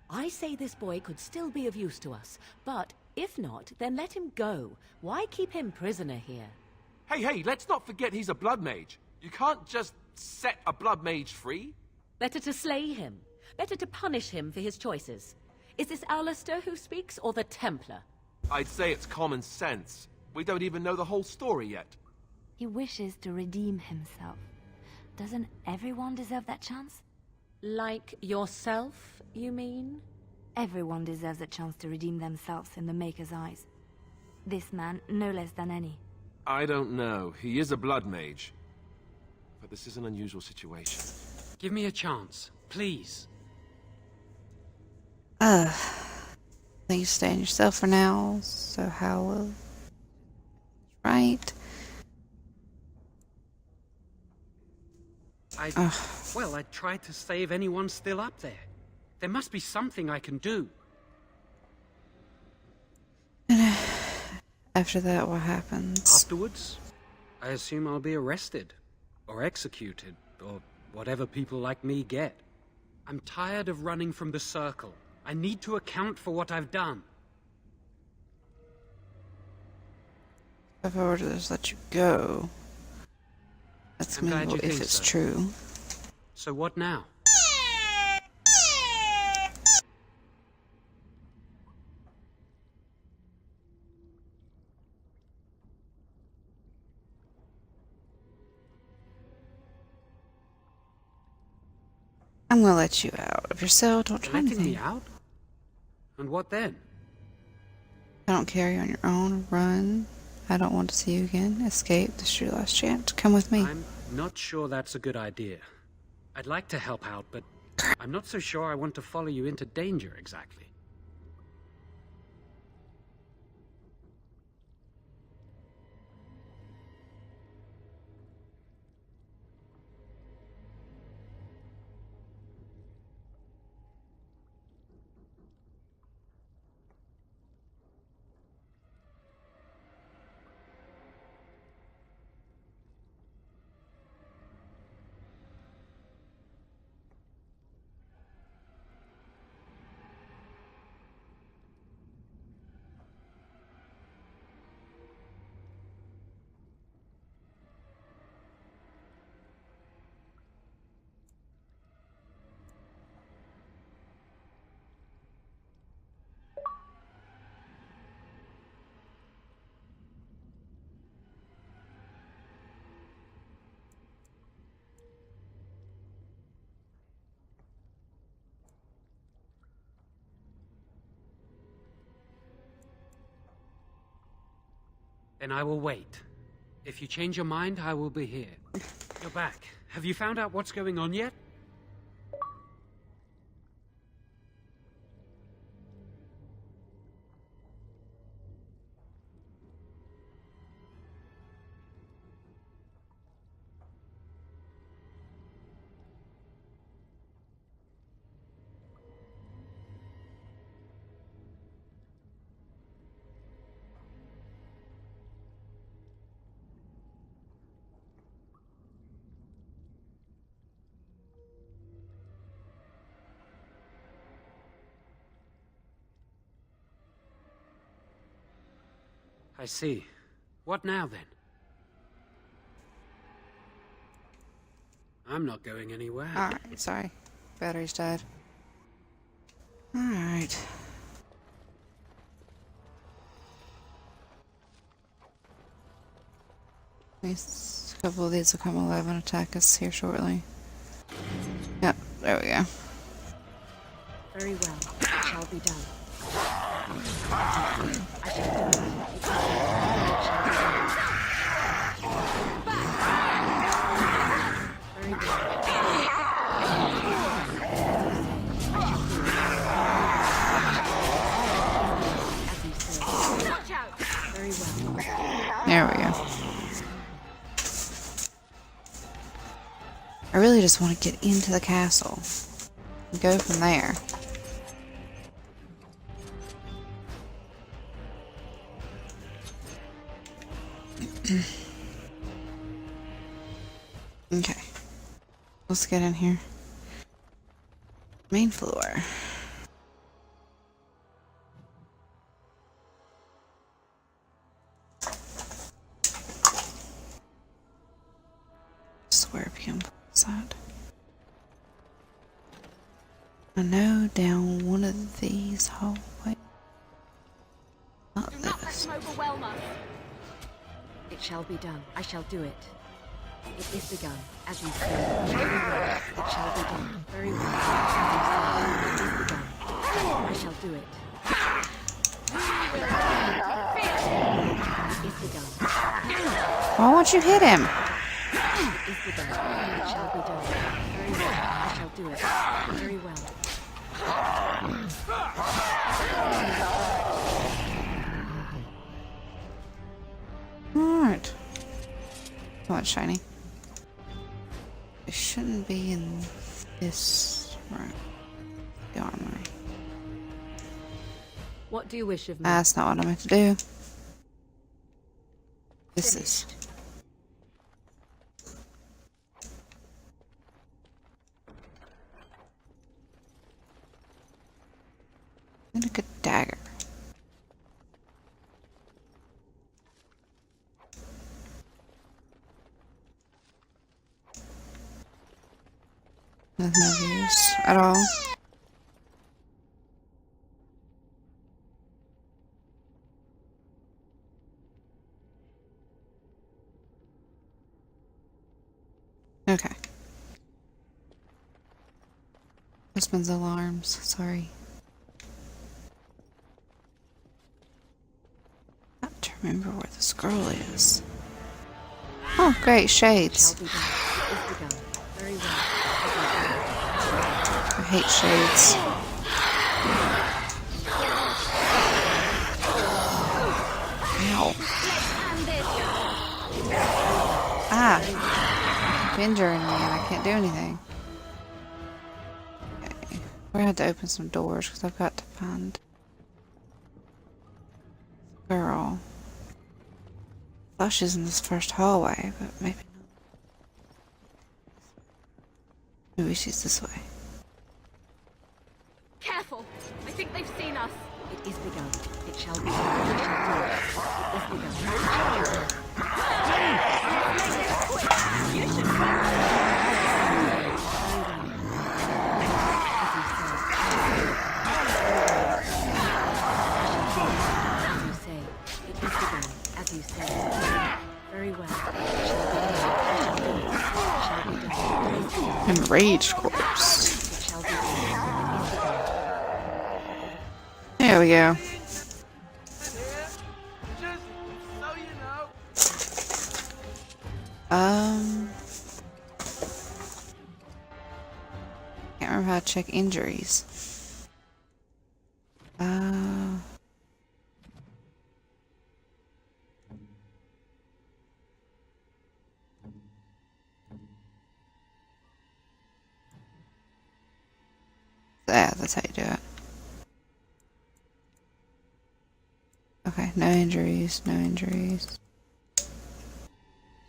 I say this boy could still be of use to us, but if not, then let him go. Why keep him prisoner here? Hey, let's not forget he's a blood mage. You can't just set a blood mage free. Better to slay him. Better to punish him for his choices. Is this Allistar who speaks, or the Templar? I'd say it's common sense. We don't even know the whole story yet. He wishes to redeem himself. Doesn't everyone deserve that chance? Like yourself, you mean? Everyone deserves a chance to redeem themselves in the Maker's eyes. This man, no less than any. I don't know. He is a blood mage. But this is an unusual situation. Give me a chance, please. Think you stay in yourself for now, so how will... Right? Well, I tried to save anyone still up there. There must be something I can do. After that, what happens? Afterwards, I assume I'll be arrested, or executed, or whatever people like me get. I'm tired of running from the Circle. I need to account for what I've done. If I were to just let you go, that's I'm glad maybe you if think it's so. true. So what now? I'm gonna let you out of your cell. Don't try Letting anything. me out? And what then? I don't carry on your own. Run. I don't want to see you again. Escape. This is your last chance. Come with me. I'm not sure that's a good idea. I'd like to help out, but I'm not so sure I want to follow you into danger exactly. Then I will wait. If you change your mind, I will be here. You're back. Have you found out what's going on yet? I see. What now, then? I'm not going anywhere. Alright, sorry. Battery's died. Alright. These couple of these will come alive and attack us here shortly. Yep, there we go. Very well. It shall be done. I shall do it. It shall be done. Very well. As you say. Watch out! Very well. There we go. I really just want to get into the castle and go from there. Okay. Let's get in here. Main floor. Swear PM side. I know down one of these hallways. Not Do not let this. them overwhelm us. It shall be done. I shall do it. It is begun, as you say. Very well. It shall be done. Very well. As you say. It is begun. I shall do it. It is begun. Why won't you hit him? It is begun. It shall be done. Very well. I shall do it. Very well. Alright. Come on, shiny. It shouldn't be in this room. The armory. What do you wish of me? That's not what I meant to do. This is. Like a dagger. Nothing of use at all. Okay. Husband's alarms, sorry. I have to remember where the scroll is. Oh, great, shades. Shall be done. It is begun. Very well. I hate shades. Ow. Ah. I'm injuring me and I can't do anything. Okay. We're gonna have to open some doors because I've got to find the girl. Thought she's in this first hallway, but maybe not. Maybe she's this way. Careful! I think they've seen us. It is begun. It shall be done. I shall do it. It is begun. It shall be done. You should As you say. It is begun. As you say. Very well. It shall be done. I shall do it. It shall be done. It is begun. Enraged corpse. It shall be done. It is begun. There we go. Can't remember how to check injuries. Yeah, that's how you do it. Okay, no injuries, no injuries.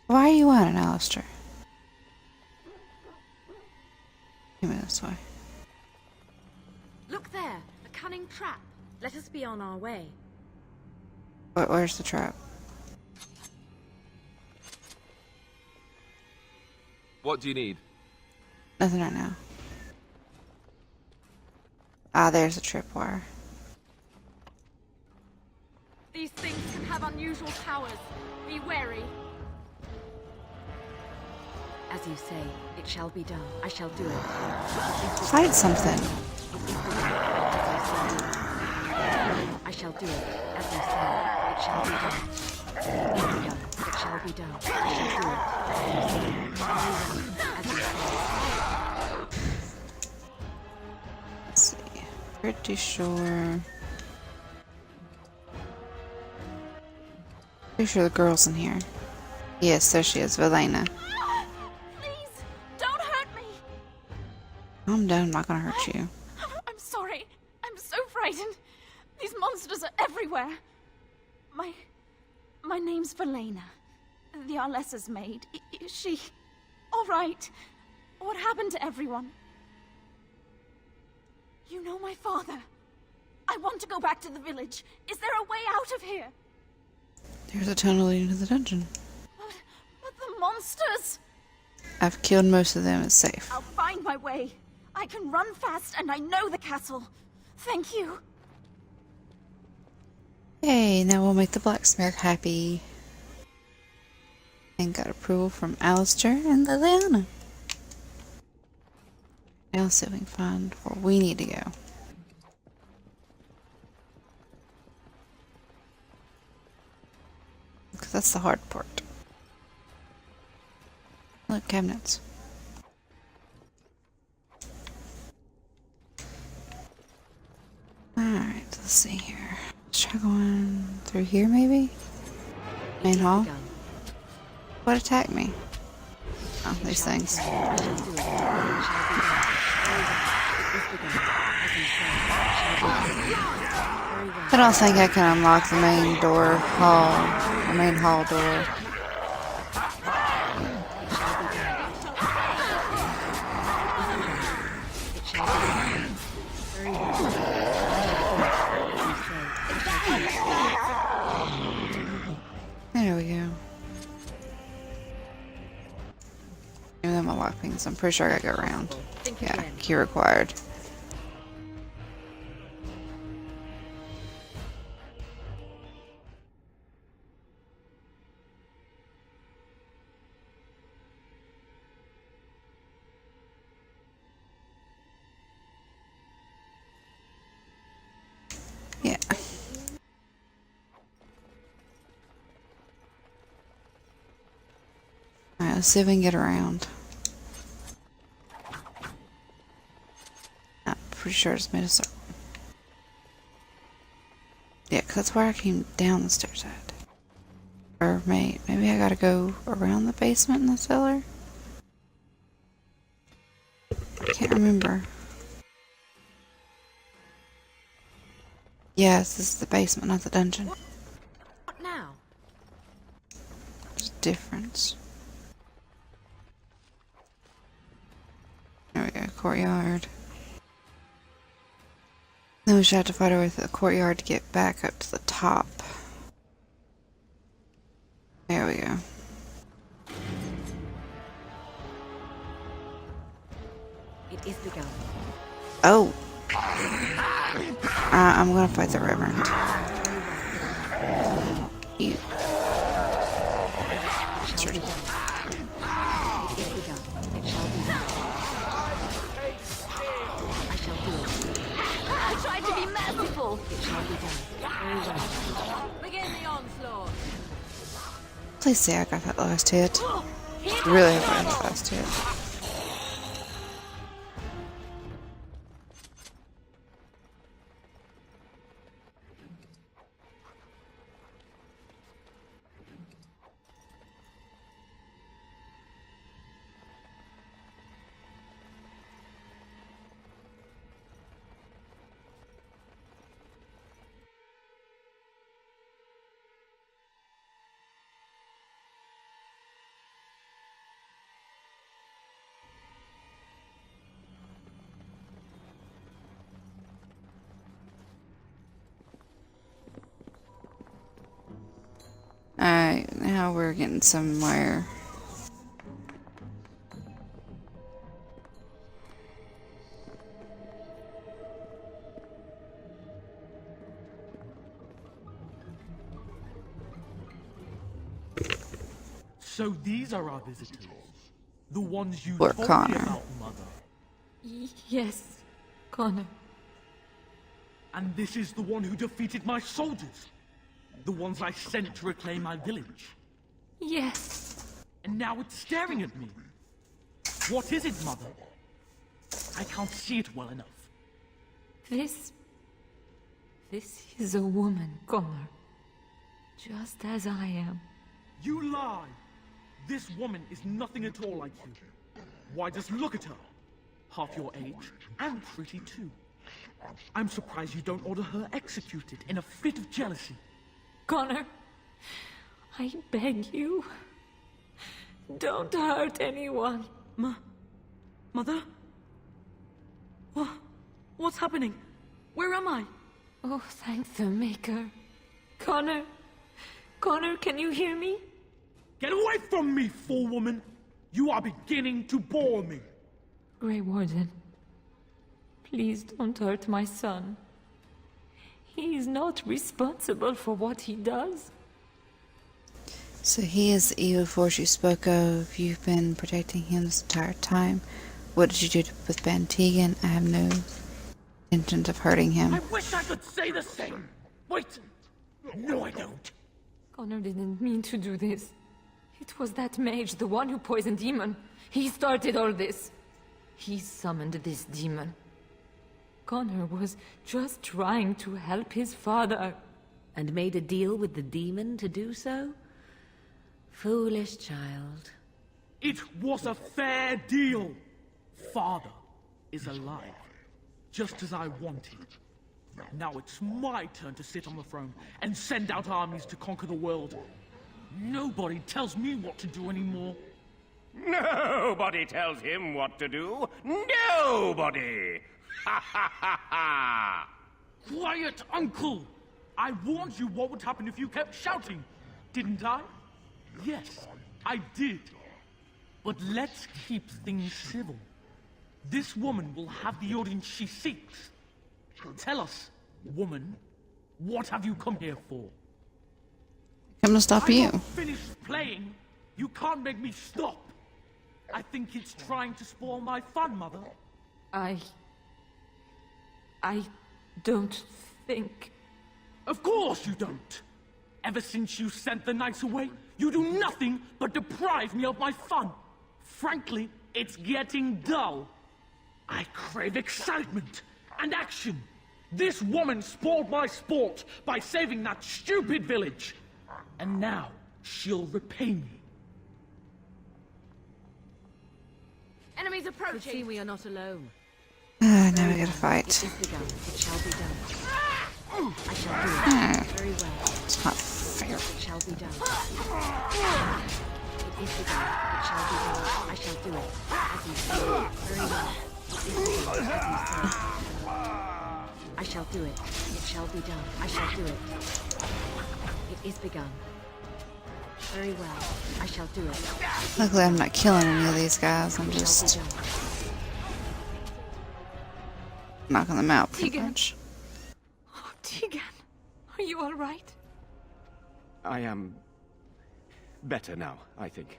Why are you on it, Allistar? Give me this way. Look there. A cunning trap. Let us be on our way. Where's the trap? What do you need? Nothing right now. Ah, there's a tripwire. These things can have unusual powers. Be wary. As you say, it shall be done. I shall do it. Fight something. I shall do it. As you say, it shall be done. It shall be done. I shall do it. As you say. Let's see. Pretty sure. Pretty sure the girl's in here. Yes, there she is, Velena. Please, don't hurt me. Calm down, I'm not gonna hurt you. I'm sorry. I'm so frightened. These monsters are everywhere. My name's Velena. The Allistar's maid. Is she all right? What happened to everyone? You know my father. I want to go back to the village. Is there a way out of here? There's a tunnel leading to the dungeon. But the monsters! I've killed most of them, it's safe. I'll find my way. I can run fast and I know the castle. Thank you. Hey, now we'll make the blacksmith happy. And got approval from Allistar and Liliana. Now let's see if we can find where we need to go. Because that's the hard part. Look, cabinets. Alright, let's see here. Let's try going through here, maybe? Main hall? What attacked me? Oh, these things. I don't think I can unlock the main main hall door. There we go. Give them a lockpicks. I'm pretty sure I gotta go around. Yeah, key required. Yeah. Alright, let's see if we can get around. I'm pretty sure it's made a circle. Yeah, 'cause that's where I came down the stairs at. Or maybe I gotta go around the basement in the cellar? I can't remember. Yes, this is the basement, not the dungeon. What now? There's a difference. There we go, courtyard. Then we should have to fight our way through the courtyard to get back up to the top. There we go. It is begun. Oh! I'm gonna fight the Reverend. You. It is begun. It shall be done. I shall do it. I tried to be merciful. It shall be done. Very well. Begin the onslaught. Please say I got that last hit. Really hope I got that last hit. Now we're getting somewhere. So these are our visitors. The ones you Or told Connor. me about, Mother. Yes, Connor. And this is the one who defeated my soldiers. The ones I sent to reclaim my village. Yes. And now it's staring at me. What is it, Mother? I can't see it well enough. This is a woman, Connor. Just as I am. You lie! This woman is nothing at all like you. Why, just look at her. Half your age, and pretty too. I'm surprised you don't order her executed in a fit of jealousy. Connor, I beg you. Don't hurt anyone. Mother? What's happening? Where am I? Oh, thank the Maker. Connor, can you hear me? Get away from me, fool woman! You are beginning to bore me. Grey Warden, please don't hurt my son. He is not responsible for what he does. So he is the evil force you spoke of. You've been protecting him this entire time. What did you do with Van Tegan? I have no intention of hurting him. I wish I could say the same. Wait. No, I don't. Connor didn't mean to do this. It was that mage, the one who poisoned Demon. He started all this. He summoned this demon. Connor was just trying to help his father. And made a deal with the demon to do so? Foolish child. It was a fair deal. Father is alive, just as I wanted. Now it's my turn to sit on the throne and send out armies to conquer the world. Nobody tells me what to do anymore. Nobody tells him what to do. Nobody! Ha ha ha ha! Quiet, Uncle! I warned you what would happen if you kept shouting, didn't I? Yes, I did. But let's keep things civil. This woman will have the audience she seeks. Tell us, woman, what have you come here for? I'm gonna stop you. I'm not finished playing. You can't make me stop. I think it's trying to spoil my fun, Mother. I don't think... Of course you don't. Ever since you sent the knights away, you do nothing but deprive me of my fun. Frankly, it's getting dull. I crave excitement and action. This woman spoiled my sport by saving that stupid village. And now she'll repay me. Enemies Good approaching. see we are not alone. Now we gotta fight. It is begun. It shall be done. I shall do it. Very well. It's not fair. It shall be done. It is begun. It shall be done. I shall do it. As you say. Very well. It is begun. As you say. I shall do it. It shall be done. I shall do it. It is begun. Very well. I shall do it. Luckily, I'm not killing any of these guys. I'm It shall just be done. knocking them out pretty Tegan. much. Oh, Tegan, are you all right? I am better now, I think.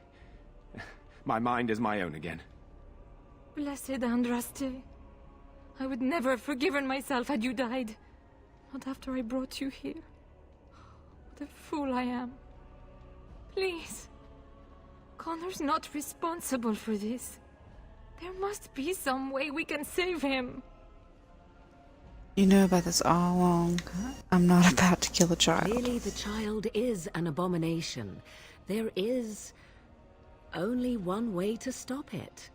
My mind is my own again. Blessed Andraste. I would never have forgiven myself had you died. Not after I brought you here. What a fool I am. Please. Connor's not responsible for this. There must be some way we can save him. You know about this all along. I'm not about to kill a child. Clearly the child is an abomination. There is only one way to stop it.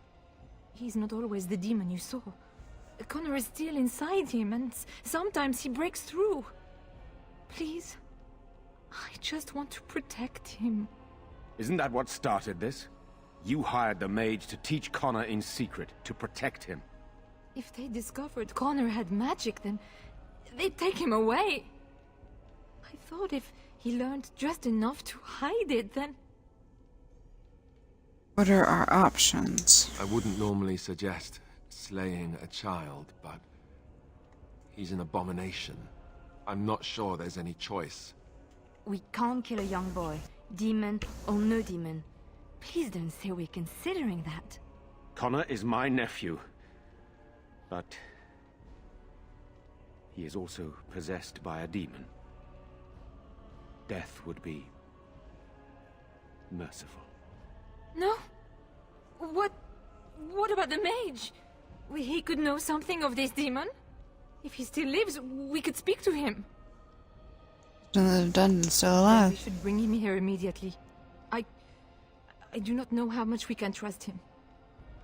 He's not always the demon you saw. Connor is still inside him, and sometimes he breaks through. Please, I just want to protect him. Isn't that what started this? You hired the mage to teach Connor in secret, to protect him. If they discovered Connor had magic, then they'd take him away. I thought if He learned just enough to hide it, then... What are our options? I wouldn't normally suggest slaying a child, but he's an abomination. I'm not sure there's any choice. We can't kill a young boy, demon or no demon. Please don't say we're considering that. Connor is my nephew, but he is also possessed by a demon. Death would be merciful. No? What about the mage? He could know something of this demon? If he still lives, we could speak to him. The dungeon's still Then alive. we should bring him here immediately. I do not know how much we can trust him.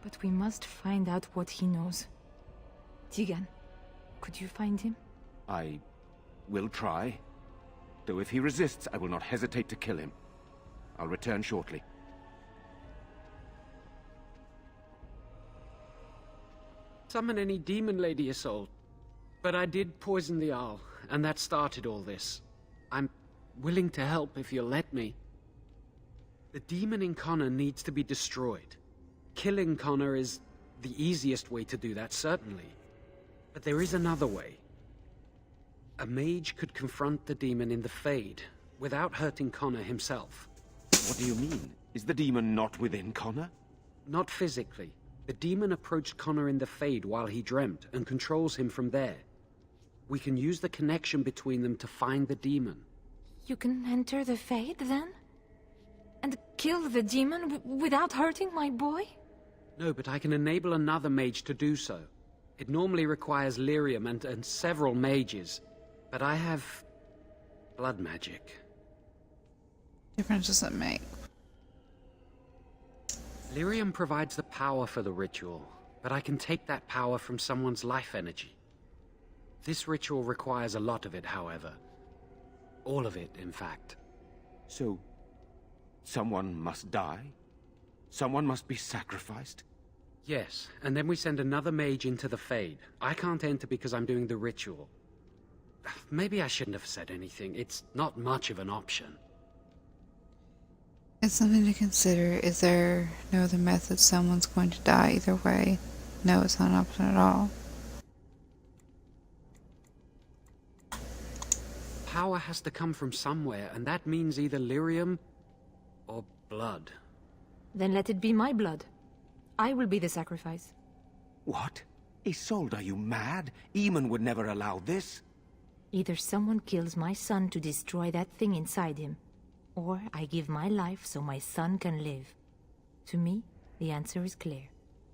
But we must find out what he knows. Tegan, could you find him? I will try. Though if he resists, I will not hesitate to kill him. I'll return shortly. Summon any demon, Lady Isolde. But I did poison the Arl, and that started all this. I'm willing to help if you'll let me. The demon in Connor needs to be destroyed. Killing Connor is the easiest way to do that, certainly. But there is another way. A mage could confront the demon in the Fade, without hurting Connor himself. What do you mean? Is the demon not within Connor? Not physically. The demon approached Connor in the Fade while he dreamt, and controls him from there. We can use the connection between them to find the demon. You can enter the Fade, then? And kill the demon without hurting my boy? No, but I can enable another mage to do so. It normally requires lyrium and several mages. But I have blood magic. Difference does it make? Lyrium provides the power for the ritual, but I can take that power from someone's life energy. This ritual requires a lot of it, however. All of it, in fact. So, someone must die? Someone must be sacrificed? Yes, and then we send another mage into the Fade. I can't enter because I'm doing the ritual. Maybe I shouldn't have said anything. It's not much of an option. It's something to consider. Is there no other method someone's going to die either way? No, it's not an option at all. Power has to come from somewhere, and that means either lyrium or blood. Then let it be my blood. I will be the sacrifice. What? Isolde, are you mad? Eamon would never allow this. Either someone kills my son to destroy that thing inside him, or I give my life so my son can live. To me, the answer is clear.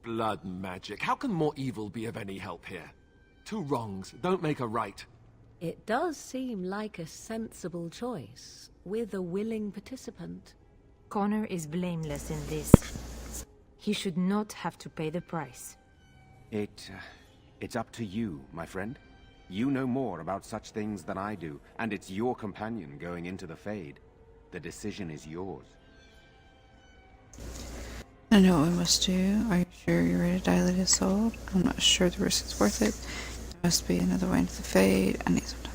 Blood magic. How can more evil be of any help here? Two wrongs don't make a right. It does seem like a sensible choice, with a willing participant. Connor is blameless in this. He should not have to pay the price. It's up to you, my friend. You know more about such things than I do, and it's your companion going into the Fade. The decision is yours. I know what we must do. Are you sure you're ready to die, Lady Isolde? I'm not sure the risk is worth it. There must be another way into the Fade. I need some time.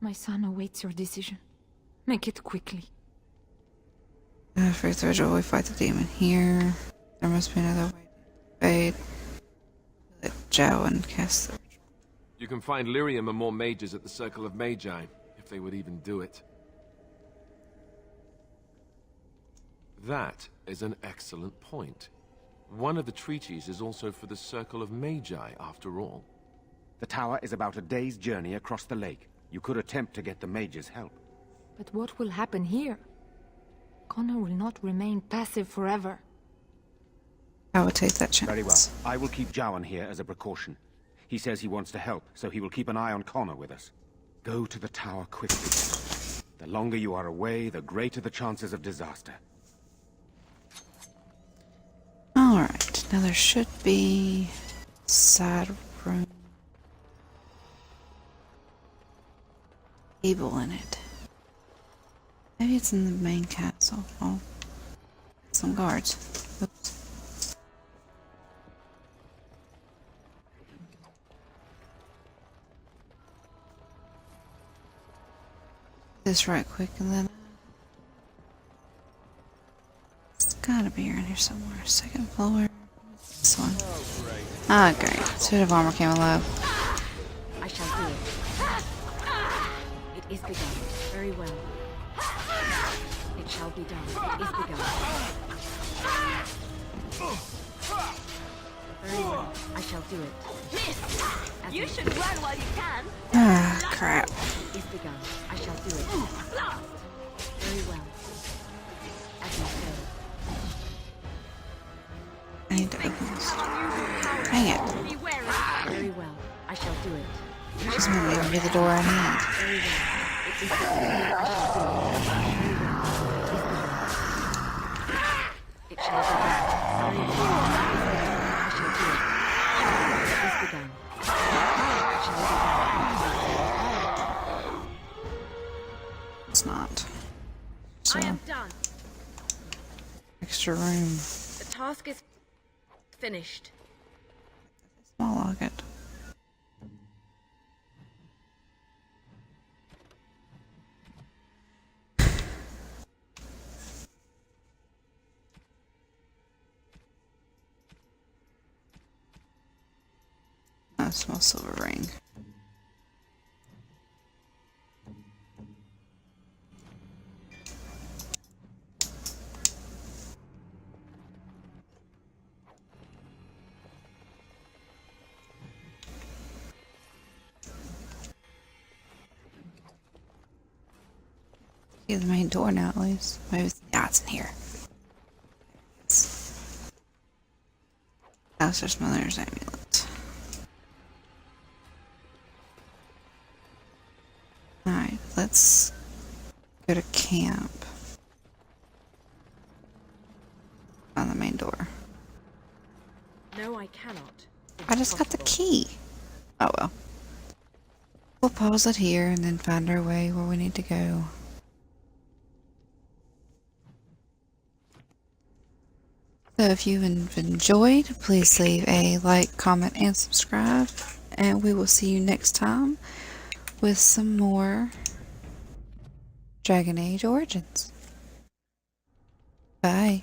My son awaits your decision. Make it quickly. For the ritual, we fight the demon here. There must be another way to the Fade. Let Jowan cast the ritual. You can find lyrium and more mages at the Circle of Magi, if they would even do it. That is an excellent point. One of the treaties is also for the Circle of Magi, after all. The tower is about a day's journey across the lake. You could attempt to get the mages' help. But what will happen here? Connor will not remain passive forever. I will take that chance. Very well. I will keep Jowan here as a precaution. He says he wants to help, so he will keep an eye on Connor with us. Go to the tower quickly. The longer you are away, the greater the chances of disaster. Alright, now there should be a side room. Table in it. Maybe it's in the main castle. Oh, some guards. Oops. this right quick and then it's gotta be around here somewhere. Second floor. This one. Ah, great. Suit of armor came alive. I shall do it. It is begun. Very well. It shall be done. It is begun. Very well. I shall do it. Miss! You should run while you can. Ah, crap. It is begun. I shall do it. Blast! Very well. As you say. I need to open this. Dang it. Be wary. Very well. I shall do it. She's gonna be over the door I need. Very well. It is begun. I shall do it. Very well. It is begun. It shall be done. Very well. I shall do it. It is begun. It shall be done. It's not. So, I am done. extra room. The task is finished. Small locket. A small silver ring. See the main door now, at least. Maybe it's in here. Allistar's mother's amulet. Alright, let's go to camp. On the main door. No, I cannot. I just got the key. Oh well. We'll pause it here and then find our way where we need to go. So if you've enjoyed, please leave a like, comment, and subscribe. And we will see you next time with some more Dragon Age Origins. Bye.